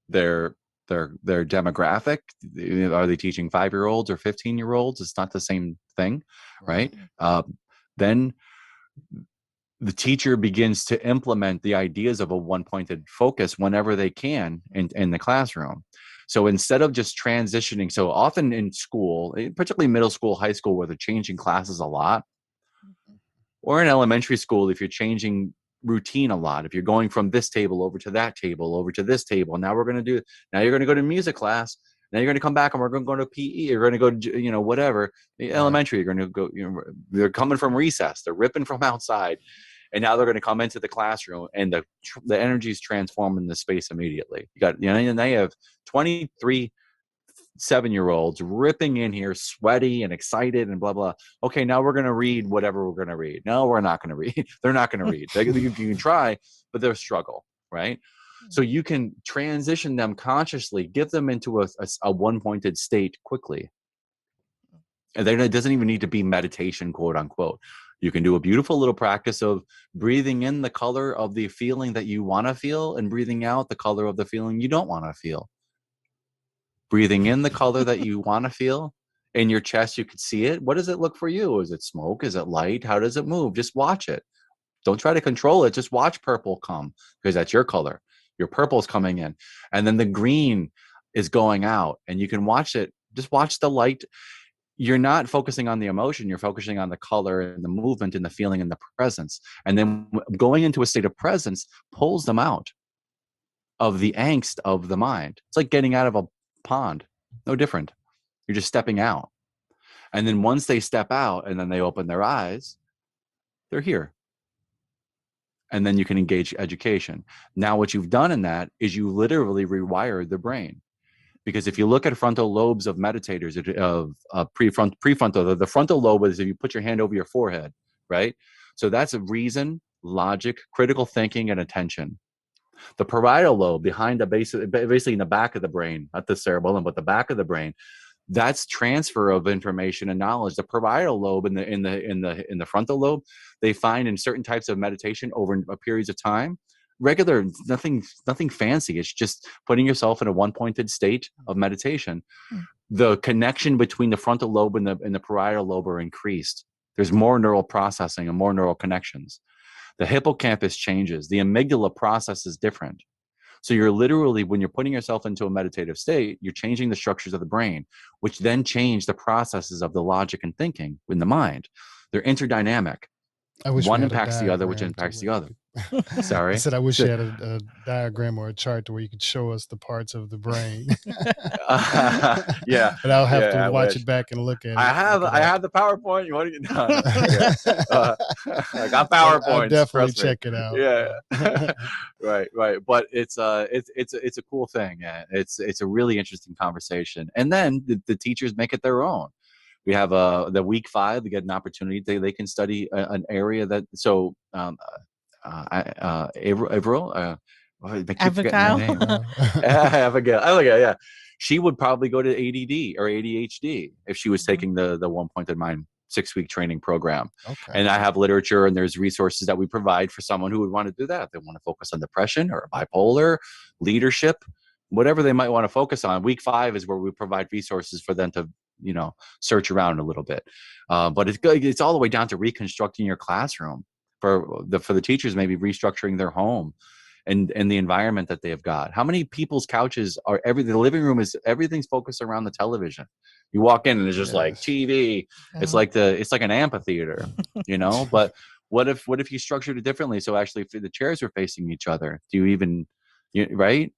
their their demographic. Are they teaching 5-year-olds or 15-year-olds? It's not the same thing, right? Then the teacher begins to implement the ideas of a one-pointed focus whenever they can in the classroom. So instead of just transitioning, so often in school, particularly middle school, high school, where they're changing classes a lot, or in elementary school, if you're changing routine a lot, if you're going from this table over to that table, over to this table, now you're going to go to music class, now you're going to come back and we're going to go to PE, you're going to go, whatever. Elementary, you're going to go, they're coming from recess, they're ripping from outside, and now they're going to come into the classroom, and the energy is transforming the space immediately. You got, now you have 23 7-year-olds ripping in here, sweaty and excited and blah, blah. Okay, now we're going to read whatever we're going to read. No, we're not going to read. They're not going to read. You can try, but they'll struggle, right? So you can transition them consciously, get them into a one-pointed state quickly. And then it doesn't even need to be meditation, quote unquote. You can do a beautiful little practice of breathing in the color of the feeling that you want to feel and breathing out the color of the feeling you don't want to feel. Breathing in the color that you want to feel in your chest, you could see it. What does it look for you? Is it smoke? Is it light? How does it move? Just watch it. Don't try to control it. Just watch purple come, because that's your color. Your purple is coming in, and then the green is going out, and you can watch it. Just watch the light. You're not focusing on the emotion. You're focusing on the color and the movement and the feeling and the presence. And then going into a state of presence pulls them out of the angst of the mind. It's like getting out of a pond. No different. You're just stepping out. And then once they step out and then they open their eyes, they're here. And then you can engage education. Now, what you've done in that is you literally rewired the brain. Because if you look at frontal lobes of meditators, of prefrontal, the frontal lobe is if you put your hand over your forehead, right? So that's a reason, logic, critical thinking, and attention. The parietal lobe behind basically in the back of the brain, not the cerebellum, but the back of the brain, that's transfer of information and knowledge. The parietal lobe in the frontal lobe, they find in certain types of meditation over periods of time, regular, nothing fancy. It's just putting yourself in a one-pointed state of meditation. The connection between the frontal lobe and the parietal lobe are increased. There's more neural processing and more neural connections. The hippocampus changes. The amygdala process is different. So you're literally, when you're putting yourself into a meditative state, you're changing the structures of the brain, which then change the processes of the logic and thinking in the mind. They're interdynamic. One impacts the other, which impacts the other. Sorry. I said, I wish you had a diagram or a chart to where you could show us the parts of the brain. Yeah. But I'll have to watch it back and look at it. I have the PowerPoint. You want to get I got PowerPoints. I'll definitely check it out. Yeah. Right. But it's a cool thing. Yeah. It's a really interesting conversation. And then the teachers make it their own. We have the week 5, they get an opportunity. They can study an area that, so Avril, I keep forgetting her name. Abigail, yeah. She would probably go to ADD or ADHD if she was taking the one-pointed mind 6-week training program. Okay. And I have literature and there's resources that we provide for someone who would want to do that. They want to focus on depression or bipolar, leadership, whatever they might want to focus on. Week 5 is where we provide resources for them to, search around a little bit. But it's all the way down to reconstructing your classroom for the teachers, maybe restructuring their home and the environment that they have got. How many people's couches the living room is, everything's focused around the television. You walk in and it's just like TV. It's like an amphitheater, but what if you structured it differently? So actually if the chairs are facing each other, do you even, right?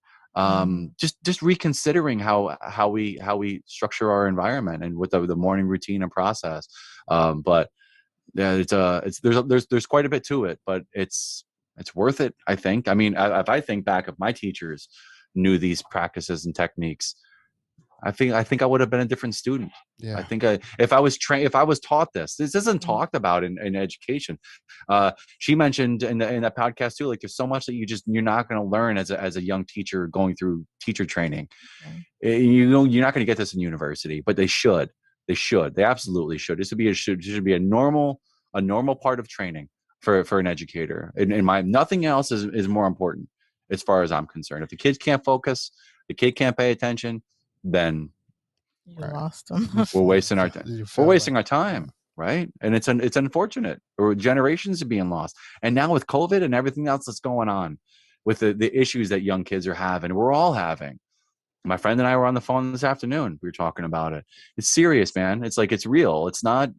Just reconsidering how we structure our environment and with the morning routine and process. But yeah, there's quite a bit to it, but it's worth it, I think. I mean, if I think back, if my teachers knew these practices and techniques, I think I would have been a different student. Yeah. I think if I was taught this isn't talked about in education. She mentioned in that podcast too, like there's so much that you're not going to learn as a young teacher going through teacher training. Okay. You're not going to get this in university, but they should. They absolutely should. This should be a normal part of training for an educator. In my, nothing else is more important as far as I'm concerned. If the kids can't focus, the kid can't pay attention, then You lost them. we're wasting our time. You We're felt wasting like- our time, right? And it's unfortunate. Or generations are being lost. And now with COVID and everything else that's going on, with the issues that young kids are having, we're all having. My friend and I were on the phone this afternoon. We were talking about it. It's serious, man. It's like, it's real. It's not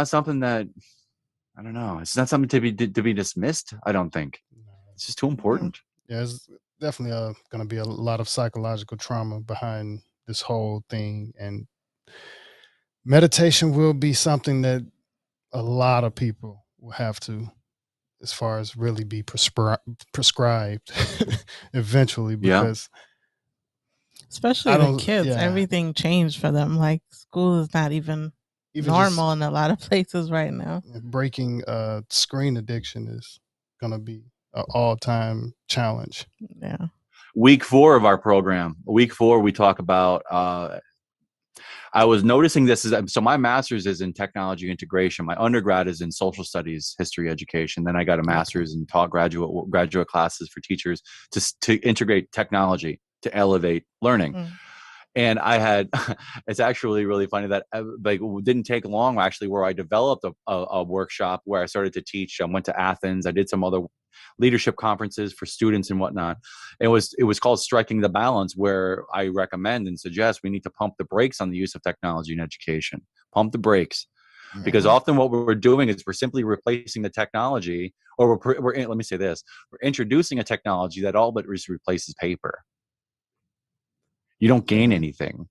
something that, I don't know. It's not something to be dismissed. I don't think it's just too important. Yeah, it's definitely going to be a lot of psychological trauma behind this whole thing, and meditation will be something that a lot of people will have to, as far as really be prescribed eventually, because especially the kids, everything changed for them. Like school is not even normal in a lot of places right now. Breaking screen addiction is going to be an all-time challenge. Yeah. Week 4 of our program, we talk about, I was noticing this so my master's is in technology integration. My undergrad is in social studies, history education. Then I got a master's and taught graduate classes for teachers to integrate technology to elevate learning. And I had, it's actually really funny that like it didn't take long actually, where I developed a workshop where I started to teach. I went to Athens. I did some other leadership conferences for students and whatnot. It was called Striking the Balance, where I recommend and suggest we need to pump the brakes on the use of technology in education. Pump the brakes. Because often what we're doing is we're simply replacing the technology, or let me say this, we're introducing a technology that all but replaces paper. You don't gain anything.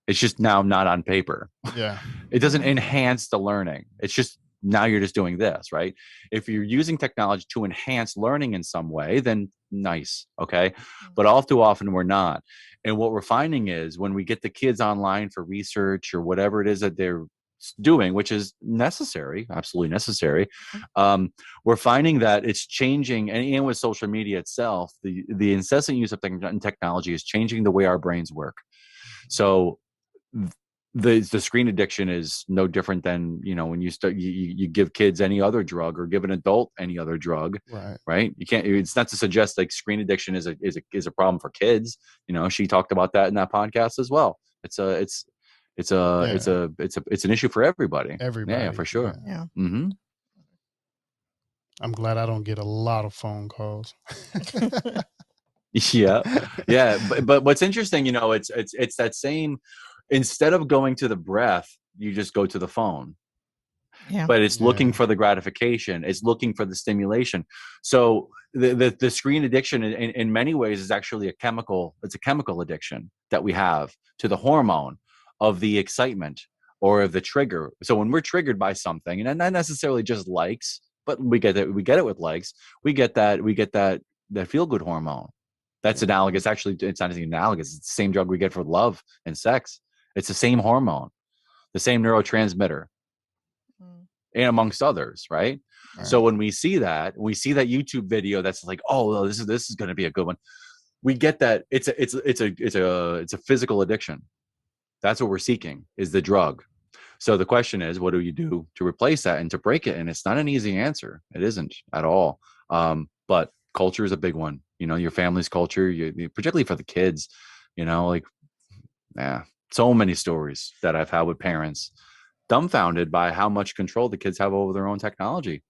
It's just now not on paper. Yeah. It doesn't enhance the learning. It's just, now you're just doing this, right? If you're using technology to enhance learning in some way, then nice, okay? But all too often we're not. And what we're finding is when we get the kids online for research or whatever it is that they're doing, which is necessary, absolutely necessary, we're finding that it's changing. And with social media itself, the incessant use of technology is changing the way our brains work. So the screen addiction is no different than, when you start, you give kids any other drug, or give an adult any other drug, right? You can't, it's not to suggest like screen addiction is a problem for kids. She talked about that in that podcast as well. It's an issue for everybody. Yeah, for sure. Yeah. Mm-hmm. I'm glad I don't get a lot of phone calls. Yeah. But what's interesting, it's that same, instead of going to the breath, you just go to the phone. Yeah. But it's looking for the gratification. It's looking for the stimulation. So the screen addiction in many ways is actually it's a chemical addiction that we have to the hormone of the excitement or of the trigger. So when we're triggered by something, and not necessarily just likes, but we get it with likes, we get that feel good hormone. That's analogous. Actually, it's not anything analogous. It's the same drug we get for love and sex. It's the same hormone, the same neurotransmitter, and amongst others, right? So when we see that YouTube video that's like, oh, this is going to be a good one, we get that it's a physical addiction. That's what we're seeking, is the drug. So the question is, what do you do to replace that and to break it? And it's not an easy answer. It isn't at all. But culture is a big one. Your family's culture, particularly for the kids. So many stories that I've had with parents dumbfounded by how much control the kids have over their own technology.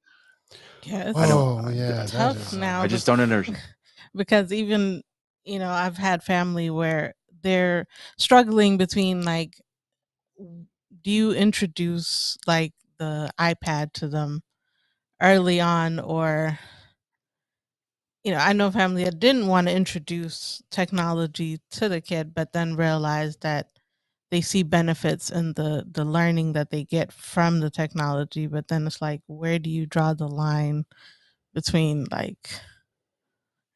Yeah, it's tough now. I just don't understand. Because even, I've had family where they're struggling between like, do you introduce like the iPad to them early on, or I know family that didn't want to introduce technology to the kid, but then realized that they see benefits in the learning that they get from the technology. But then it's like, where do you draw the line between like,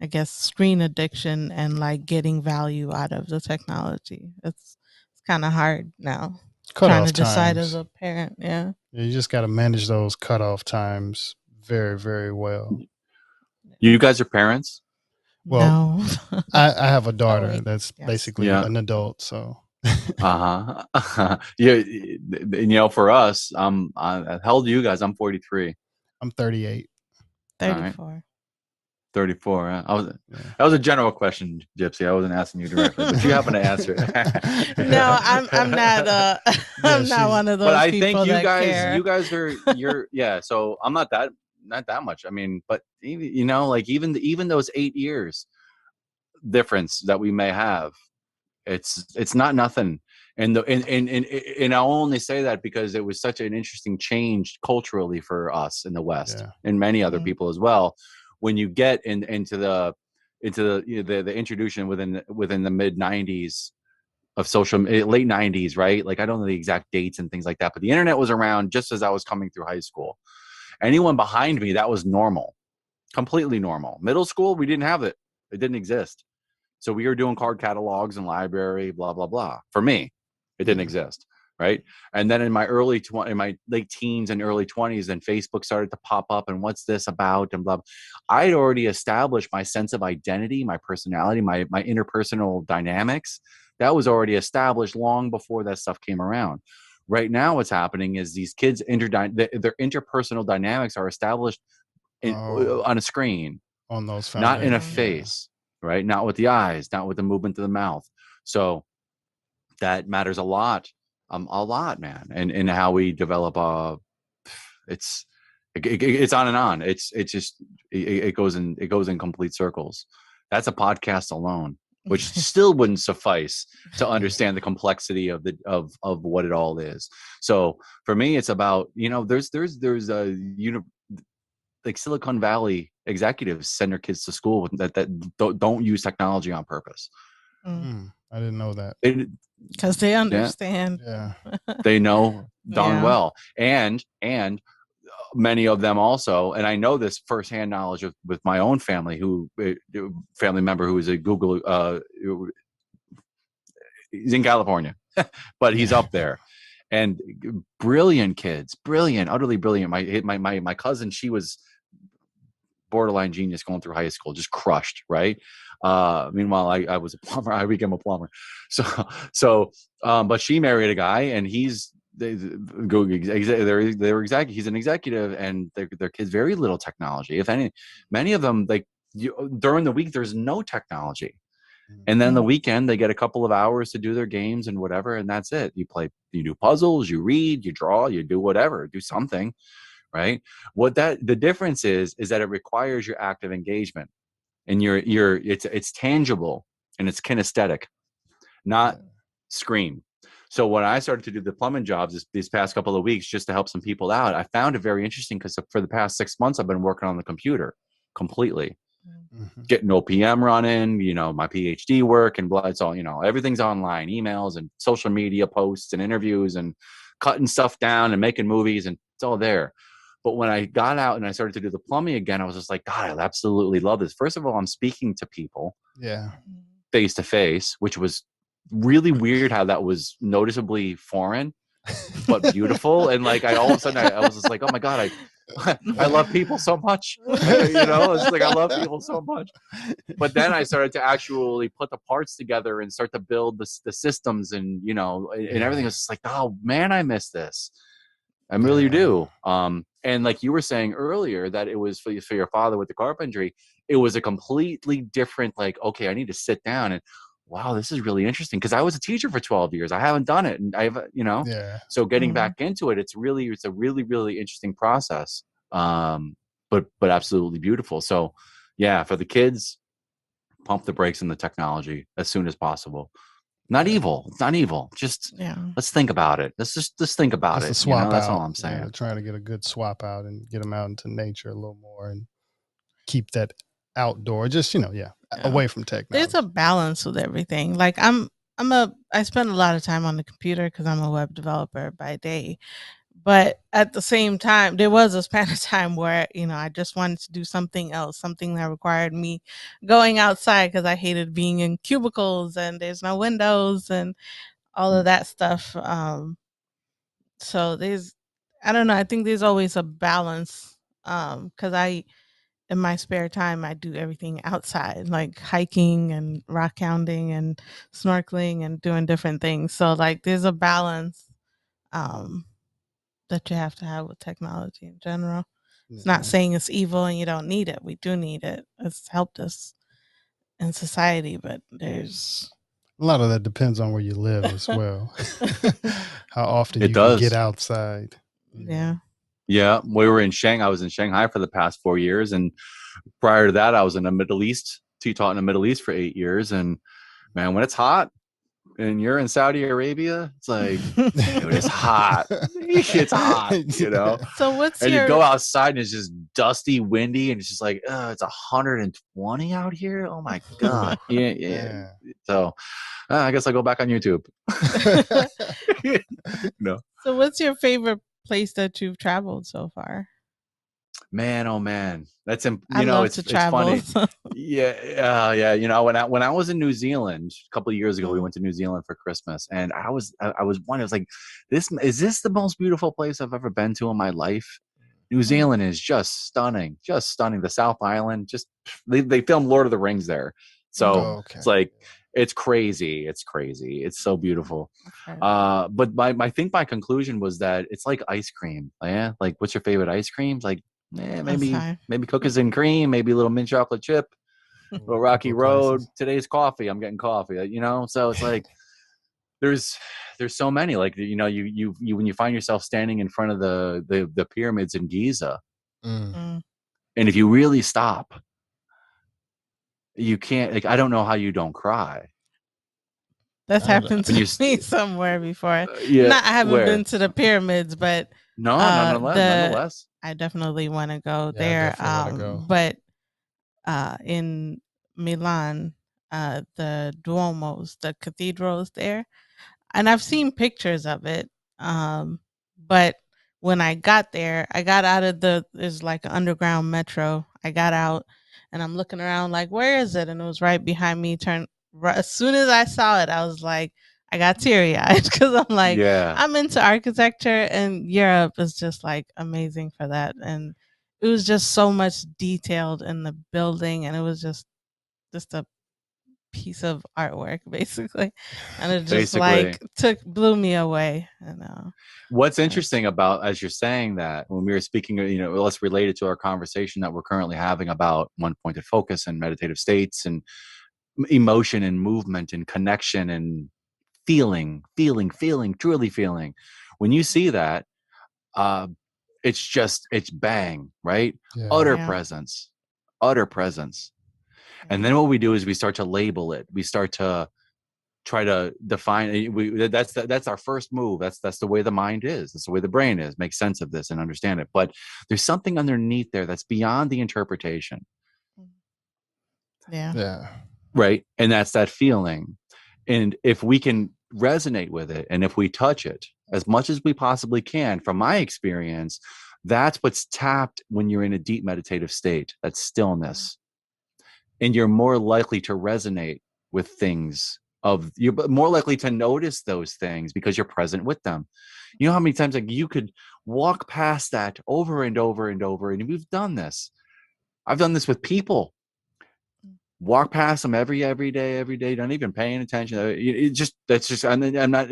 I guess, screen addiction and like getting value out of the technology? It's kind of hard now. Trying to decide as a parent. Yeah. You just got to manage those cutoff times very, very well. You guys are parents? Well, no. I have a daughter that's basically Yeah. an adult. So, yeah. For us, how old are you guys? I'm 43. I'm 38. 34. 34. That was a general question, gypC. I wasn't asking you directly, but you happen to answer it. No, I'm not I'm not one of those But I people think that care. you guys are so I'm not that much. I mean, but like even those 8 years difference that we may have, it's not nothing. And I'll only say that because it was such an interesting change culturally for us in the West and many other people as well. When you get into the introduction within the mid 90s of late 90s, right? Like I don't know the exact dates and things like that, but the internet was around just as I was coming through high school. Anyone behind me, that was normal, completely normal. Middle school, we didn't have it. It didn't exist. So we were doing card catalogs and library, blah, blah, blah. For me, it didn't exist, right? And then in my late teens and early 20s, then Facebook started to pop up and what's this about and blah, blah. I'd already established my sense of identity, my personality, my interpersonal dynamics. That was already established long before that stuff came around. Right now, what's happening is these kids, their interpersonal dynamics are established on a screen, on those not in a face. Right? Not with the eyes, not with the movement of the mouth. So that matters a lot, man. And how we develop it's on and on. It goes in complete circles. That's a podcast alone, which still wouldn't suffice to understand the complexity of what it all is. So for me, it's about, there's like Silicon Valley executives send their kids to school that don't use technology on purpose. I didn't know that. Because they understand. Yeah. They know darn well. And many of them also, and I know this firsthand knowledge with my own family, family member who is a Google, he's in California, but he's up there. And brilliant kids, utterly brilliant. My cousin, she was borderline genius going through high school, just crushed, right? Meanwhile, I was a plumber. I became a plumber. But she married a guy, and he's he's an executive, and their kids very little technology, if any. Many of them, during the week, there's no technology. And then the weekend, they get a couple of hours to do their games and whatever, and that's it. You do puzzles, you read, you draw, you do whatever, do something, right? The difference is that it requires your active engagement, and it's tangible and it's kinesthetic, not screen. So when I started to do the plumbing jobs these past couple of weeks, just to help some people out, I found it very interesting because for the past 6 months, I've been working on the computer completely. Getting OPM running, my PhD work and blah. It's all, everything's online, emails and social media posts and interviews and cutting stuff down and making movies, and it's all there. But when I got out and I started to do the plumbing again, I was just like, God, I absolutely love this. First of all, I'm speaking to people face to face, which was really weird how that was noticeably foreign, but beautiful. And all of a sudden I was just like, oh my God, I love people so much. It's like I love people so much. But then I started to actually put the parts together and start to build the systems and and everything was just like, oh man, I miss this. I really do. And like you were saying earlier, that it was for your father with the carpentry, it was a completely different, okay, I need to sit down and wow, this is really interesting, because I was a teacher for 12 years. I haven't done it, and so getting back into it, it's a really, really interesting process. But absolutely beautiful. So yeah, for the kids, pump the brakes on the technology as soon as possible. Not evil. It's not evil. Just let's think about it. Let's just think about it. Swap that's out. all I'm saying. Trying to get a good swap out and get them out into nature a little more and keep that outdoor, just away from technology. There's a balance with everything. Like I spend a lot of time on the computer because I'm a web developer by day. But at the same time, there was a span of time where, I just wanted to do something else, something that required me going outside, because I hated being in cubicles and there's no windows and all of that stuff. So I don't know, I think there's always a balance, because in my spare time, I do everything outside, like hiking and rock hounding and snorkeling and doing different things. So there's a balance that you have to have with technology in general. It's not saying it's evil and you don't need it. We do need it. It's helped us in society, but there's a lot of that depends on where you live as well. How often It you can get does. outside. yeah. Yeah, we were in Shanghai. I was in Shanghai for the past 4 years, and prior to that, I was in the Middle East. Taught in the Middle East for 8 years, and man, when it's hot and you're in Saudi Arabia, it's like, dude, it's hot. It's hot, you know. So what's And you your go outside and it's just dusty, windy, and it's just like, it's 120 out here. Oh my god. Yeah, yeah. So I guess I'll go back on YouTube. No. So what's your favorite place that you've traveled so far? Man, oh man, that's I love it's to it's travel. funny. Yeah. You know, when I was in New Zealand a couple of years ago, we went to New Zealand for Christmas, and I was wondering, I was like, is this the most beautiful place I've ever been to in my life? New Zealand is just stunning, just stunning. The South Island, just they filmed Lord of the Rings there, so it's like it's crazy, it's so beautiful. But I think my conclusion was that it's like ice cream. Yeah, like what's your favorite ice cream? Like, maybe cookies and cream, maybe a little mint chocolate chip, little Rocky Road. Today's coffee, I'm getting coffee. You know, so it's like there's so many. Like, you know, you when you find yourself standing in front of the pyramids in Giza, and if you really stop, you can't. Like, I don't know how you don't cry. That's happened to me somewhere before. I haven't been to the pyramids, but nonetheless, I definitely want to go there. But in Milan, the Duomos, the cathedrals there, and I've seen pictures of it. But when I got there, I got out of there's like an underground metro. I got out and I'm looking around like, where is it? And it was right behind me. As soon as I saw it, I was like, I got teary eyed because I'm like, I'm into architecture, and Europe is just like amazing for that. And it was just so much detailed in the building, and it was just a piece of artwork basically, and it just like blew me away. And what's interesting about, as you're saying that, when we were speaking, you know, let's relate it to our conversation that we're currently having about one-pointed focus and meditative states and emotion and movement and connection and feeling, truly feeling. When you see that, it's bang, right? Utter presence. And then what we do is we start to label it. We start to try to define it. That's our first move. That's the way the mind is. That's the way the brain is. Make sense of this and understand it. But there's something underneath there that's beyond the interpretation. Yeah. Right. And that's that feeling. And if we can resonate with it, and if we touch it as much as we possibly can, from my experience, that's what's tapped when you're in a deep meditative state, that stillness. And you're more likely to resonate with things, you're more likely to notice those things because you're present with them. You know how many times, like, you could walk past that over and over and over, and we've done this. I've done this with people. Walk past them every day, not even paying attention. I'm not,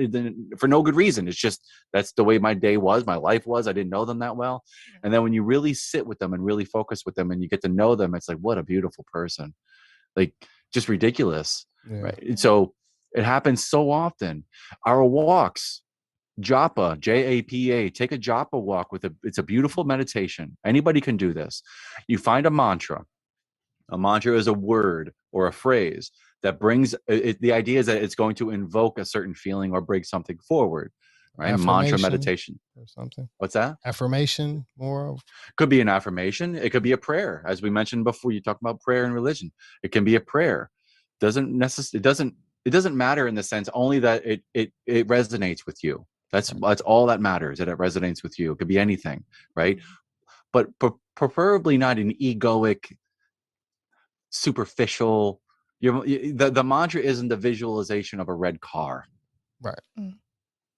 for no good reason. It's just, that's the way my day was, my life was. I didn't know them that well. And then when you really sit with them and really focus with them and you get to know them, it's like, what a beautiful person. Like, just ridiculous. Right. And so it happens so often. Our walks, japa, Japa, take a japa walk it's a beautiful meditation. Anybody can do this. You find a mantra. A mantra is a word or a phrase that brings it. The idea is that it's going to invoke a certain feeling or bring something forward, right? Mantra meditation or something. What's that? Affirmation, more of? Could be an affirmation. It could be a prayer. As we mentioned before, you talk about prayer and religion. It can be a prayer. It doesn't matter in the sense only that it resonates with you. That's all that matters, that it resonates with you. It could be anything, right? But preferably not an egoic, superficial. The mantra isn't the visualization of a red car, right?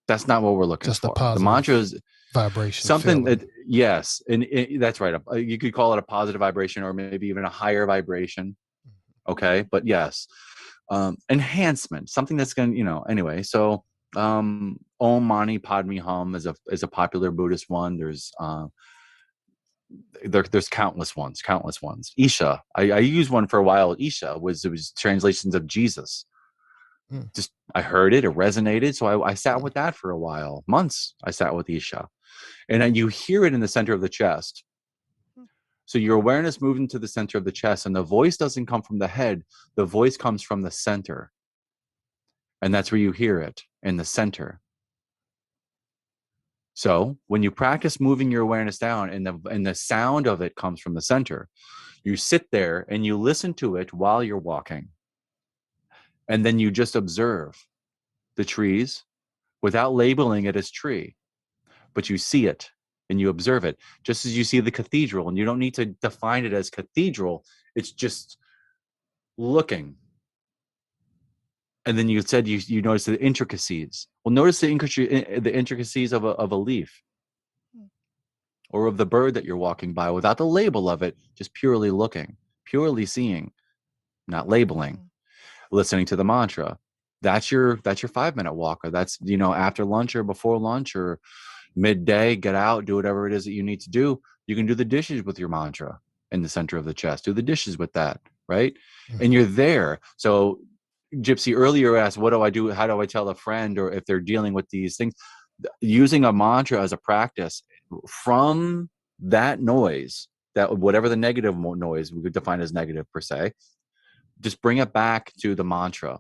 That's not what we're looking for. The mantra is vibration, something that, yes, and that's right. You could call it a positive vibration, or maybe even a higher vibration. Okay, but yes, enhancement, something that's going to, anyway. So Om Mani Padme Hum is a popular Buddhist one. There's there's countless ones. Isha. I used one for a while. Isha it was translations of Jesus. Just I heard it resonated. So I sat with that for a while, months. I sat with Isha. And then you hear it in the center of the chest. So your awareness moves into the center of the chest, and the voice doesn't come from the head. The voice comes from the center. And that's where you hear it, in the center. So when you practice moving your awareness down and the sound of it comes from the center, you sit there and you listen to it while you're walking. And then you just observe the trees without labeling it as tree, but you see it and you observe it, just as you see the cathedral. And you don't need to define it as cathedral. It's just looking. And then you said you notice the intricacies. Well, notice the intricacies of a leaf or of the bird that you're walking by without the label of it, just purely looking, purely seeing, not labeling. Listening to the mantra. That's your 5-minute walk, or that's, after lunch or before lunch or midday, get out, do whatever it is that you need to do. You can do the dishes with your mantra in the center of the chest. Do the dishes with that, right? And you're there. So gypC earlier asked, what do I do? How do I tell a friend, or if they're dealing with these things? Using a mantra as a practice from that noise, that whatever the negative noise we could define as negative per se, just bring it back to the mantra.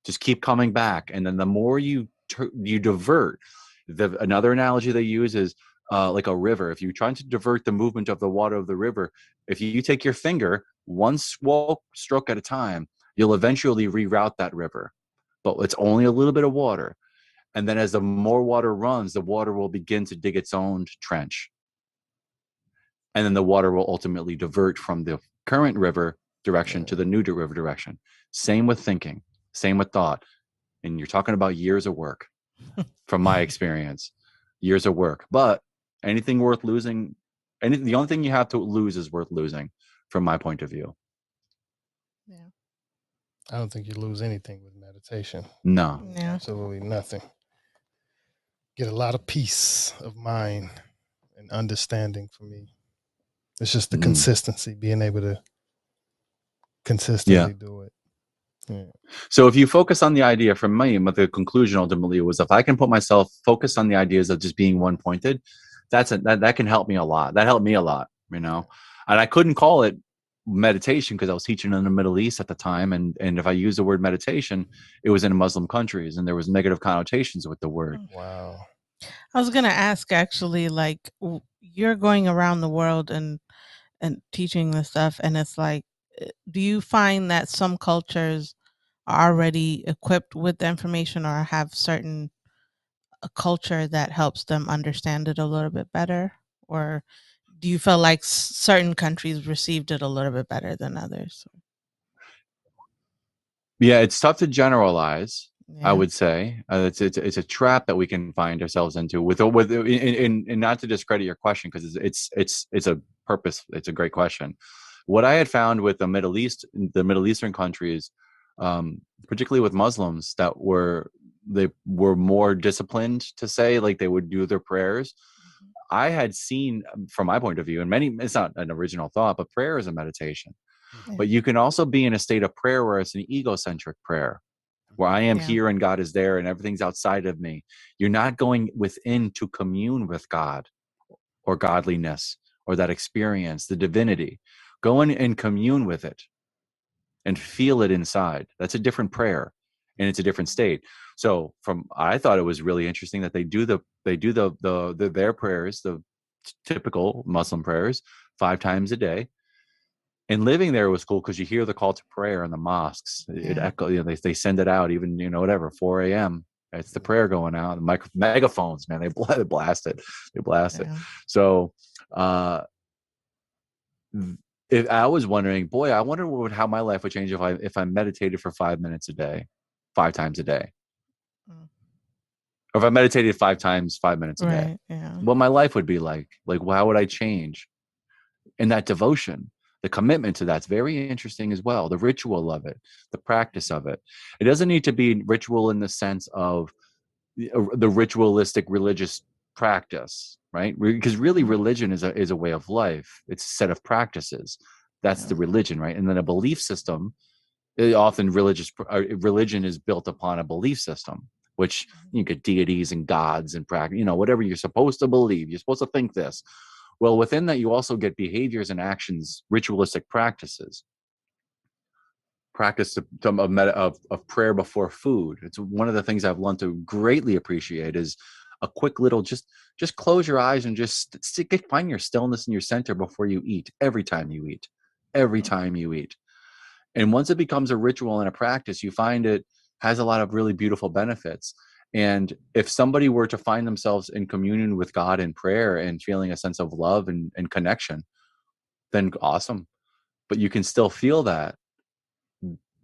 Just keep coming back. And then the more you divert, another analogy they use is like a river. If you're trying to divert the movement of the water of the river, if you take your finger one stroke at a time, you'll eventually reroute that river. But it's only a little bit of water. And then as the more water runs, the water will begin to dig its own trench. And then the water will ultimately divert from the current river direction to the new river direction. Same with thinking, same with thought. And you're talking about years of work from my experience, years of work. But anything worth losing, the only thing you have to lose is worth losing from my point of view. Yeah. I don't think you lose anything with meditation. No. Yeah. Absolutely nothing. Get a lot of peace of mind and understanding for me. It's just the consistency, being able to consistently do it. Yeah. So if you focus on the idea, from me, but the conclusion ultimately was, if I can put myself focused on the ideas of just being one pointed, that can help me a lot. That helped me a lot, And I couldn't call it meditation because I was teaching in the Middle East at the time. And if I used the word meditation, it was in Muslim countries and there was negative connotations with the word. Wow. I was going to ask, actually, like, you're going around the world and teaching this stuff, and it's like, do you find that some cultures are already equipped with the information or have a culture that helps them understand it a little bit better? Or do you feel like certain countries received it a little bit better than others? Yeah, it's tough to generalize. Yeah. I would say it's a trap that we can find ourselves into and not to discredit your question, because it's a purpose. It's a great question. What I had found with the Middle Eastern countries, particularly with Muslims, they were more disciplined, to say, like they would do their prayers. I had seen, from my point of view, and it's not an original thought, but prayer is a meditation. Yeah. But you can also be in a state of prayer where it's an egocentric prayer, where I am here and God is there and everything's outside of me. You're not going within to commune with God or godliness or that experience, the divinity. Go in and commune with it and feel it inside. That's a different prayer, and it's a different state. So I thought it was really interesting that they do their prayers, the typical Muslim prayers, 5 times a day. And living there was cool because you hear the call to prayer in the mosques. It echoes. They send it out even 4 a.m. It's the prayer going out. The megaphones, man, they blast it. They blast it. So if I was wondering, boy, I wonder how my life would change if I meditated for 5 minutes a day, 5 times a day. Or if I meditated 5 times, 5 minutes a day, what my life would be like. Like, how would I change? And that devotion, the commitment to that's very interesting as well. The ritual of it, the practice of it. It doesn't need to be ritual in the sense of the ritualistic religious practice, right? Because really religion is a way of life. It's a set of practices. That's the religion, right? And then a belief system, often religion is built upon a belief system, which you get deities and gods and practice, whatever you're supposed to believe. You're supposed to think this. Well, within that, you also get behaviors and actions, ritualistic practices. Practice of prayer before food. It's one of the things I've learned to greatly appreciate is a quick little just close your eyes and just find your stillness in your center before you eat. Every time you eat. And once it becomes a ritual and a practice, you find it has a lot of really beautiful benefits. And if somebody were to find themselves in communion with God in prayer and feeling a sense of love and connection, then awesome. But you can still feel that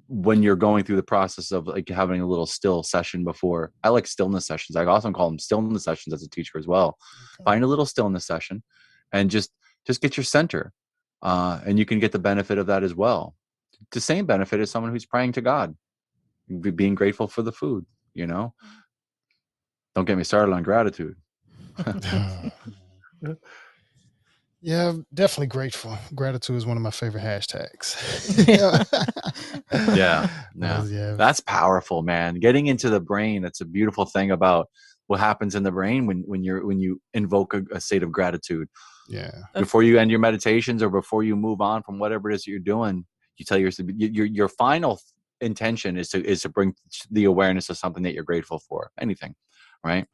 when you're going through the process of like having a little still session before. I like stillness sessions. I often call them stillness sessions as a teacher as well. Okay. Find a little stillness session and just get your center. And you can get the benefit of that as well. The same benefit as someone who's praying to God, being grateful for the food, Don't get me started on gratitude. Yeah, definitely grateful. Gratitude is one of my favorite hashtags. Yeah. That's powerful, man. Getting into the brain, that's a beautiful thing about what happens in the brain when you invoke a state of gratitude. Yeah. Before you end your meditations or before you move on from whatever it is that you're doing, you tell your final intention is to bring the awareness of something that you're grateful for. Anything, right?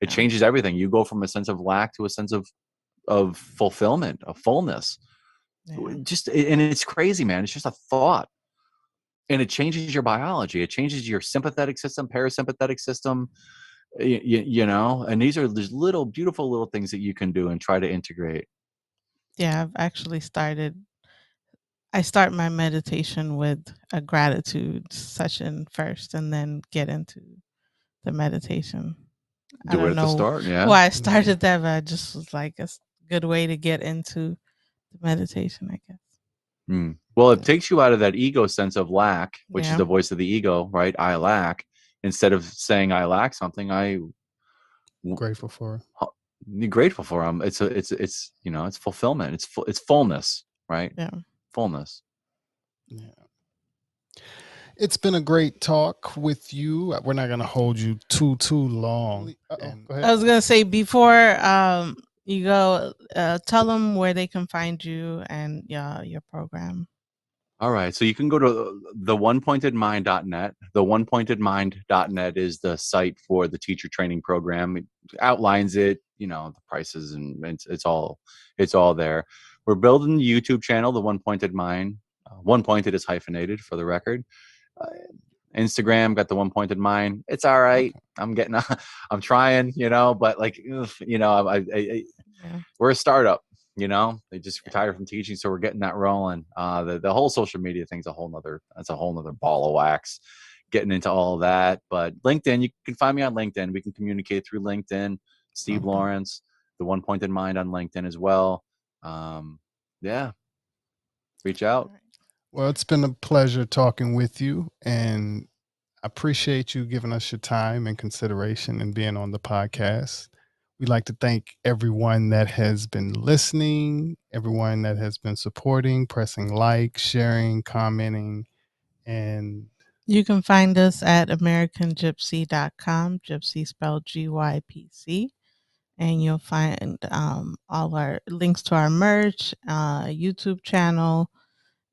It changes everything. You go from a sense of lack to a sense of fulfillment, of fullness. And it's crazy, man. It's just a thought, and it changes your biology. It changes your sympathetic system, parasympathetic system, and these are these little beautiful little things that you can do and try to integrate. Yeah, I've actually I start my meditation with a gratitude session first and then get into the meditation. I don't know start, why I started that, but I just was like, a good way to get into the meditation, I guess. Well, it takes you out of that ego sense of lack, which is the voice of the ego, right? I lack. Instead of saying I lack something, grateful for. You're grateful for them. It's fulfillment. It's fullness, right? Yeah. Fullness. Yeah. It's been a great talk with you. We're not going to hold you too long. Go ahead. I was going to say before you go, tell them where they can find you and your program. All right. So you can go to theonepointedmind.net. Theonepointedmind.net is the site for the teacher training program. It outlines it, the prices, and it's all there. We're building the YouTube channel, The One Pointed Mind. One Pointed is hyphenated for the record. Instagram, got The One Pointed Mind. It's all right. Okay. I'm trying, but we're a startup. They just retired from teaching, so we're getting that rolling. The whole social media thing's a whole nother ball of wax, getting into all of that. But LinkedIn, you can find me on LinkedIn. We can communicate through LinkedIn. Steve Lawrence, The One Pointed Mind on LinkedIn as well. Reach out. Well, it's been a pleasure talking with you, and I appreciate you giving us your time and consideration and being on the podcast. We'd like to thank everyone that has been listening, everyone that has been supporting, pressing like, sharing, commenting, and you can find us at AmericanGypC.com, gypC spelled GYPC, and you'll find all our links to our merch, YouTube channel,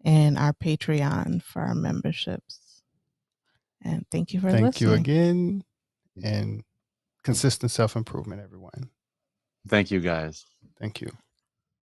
and our Patreon for our memberships. And thank you for listening. Thank you again, and consistent self-improvement, everyone. Thank you, guys. Thank you.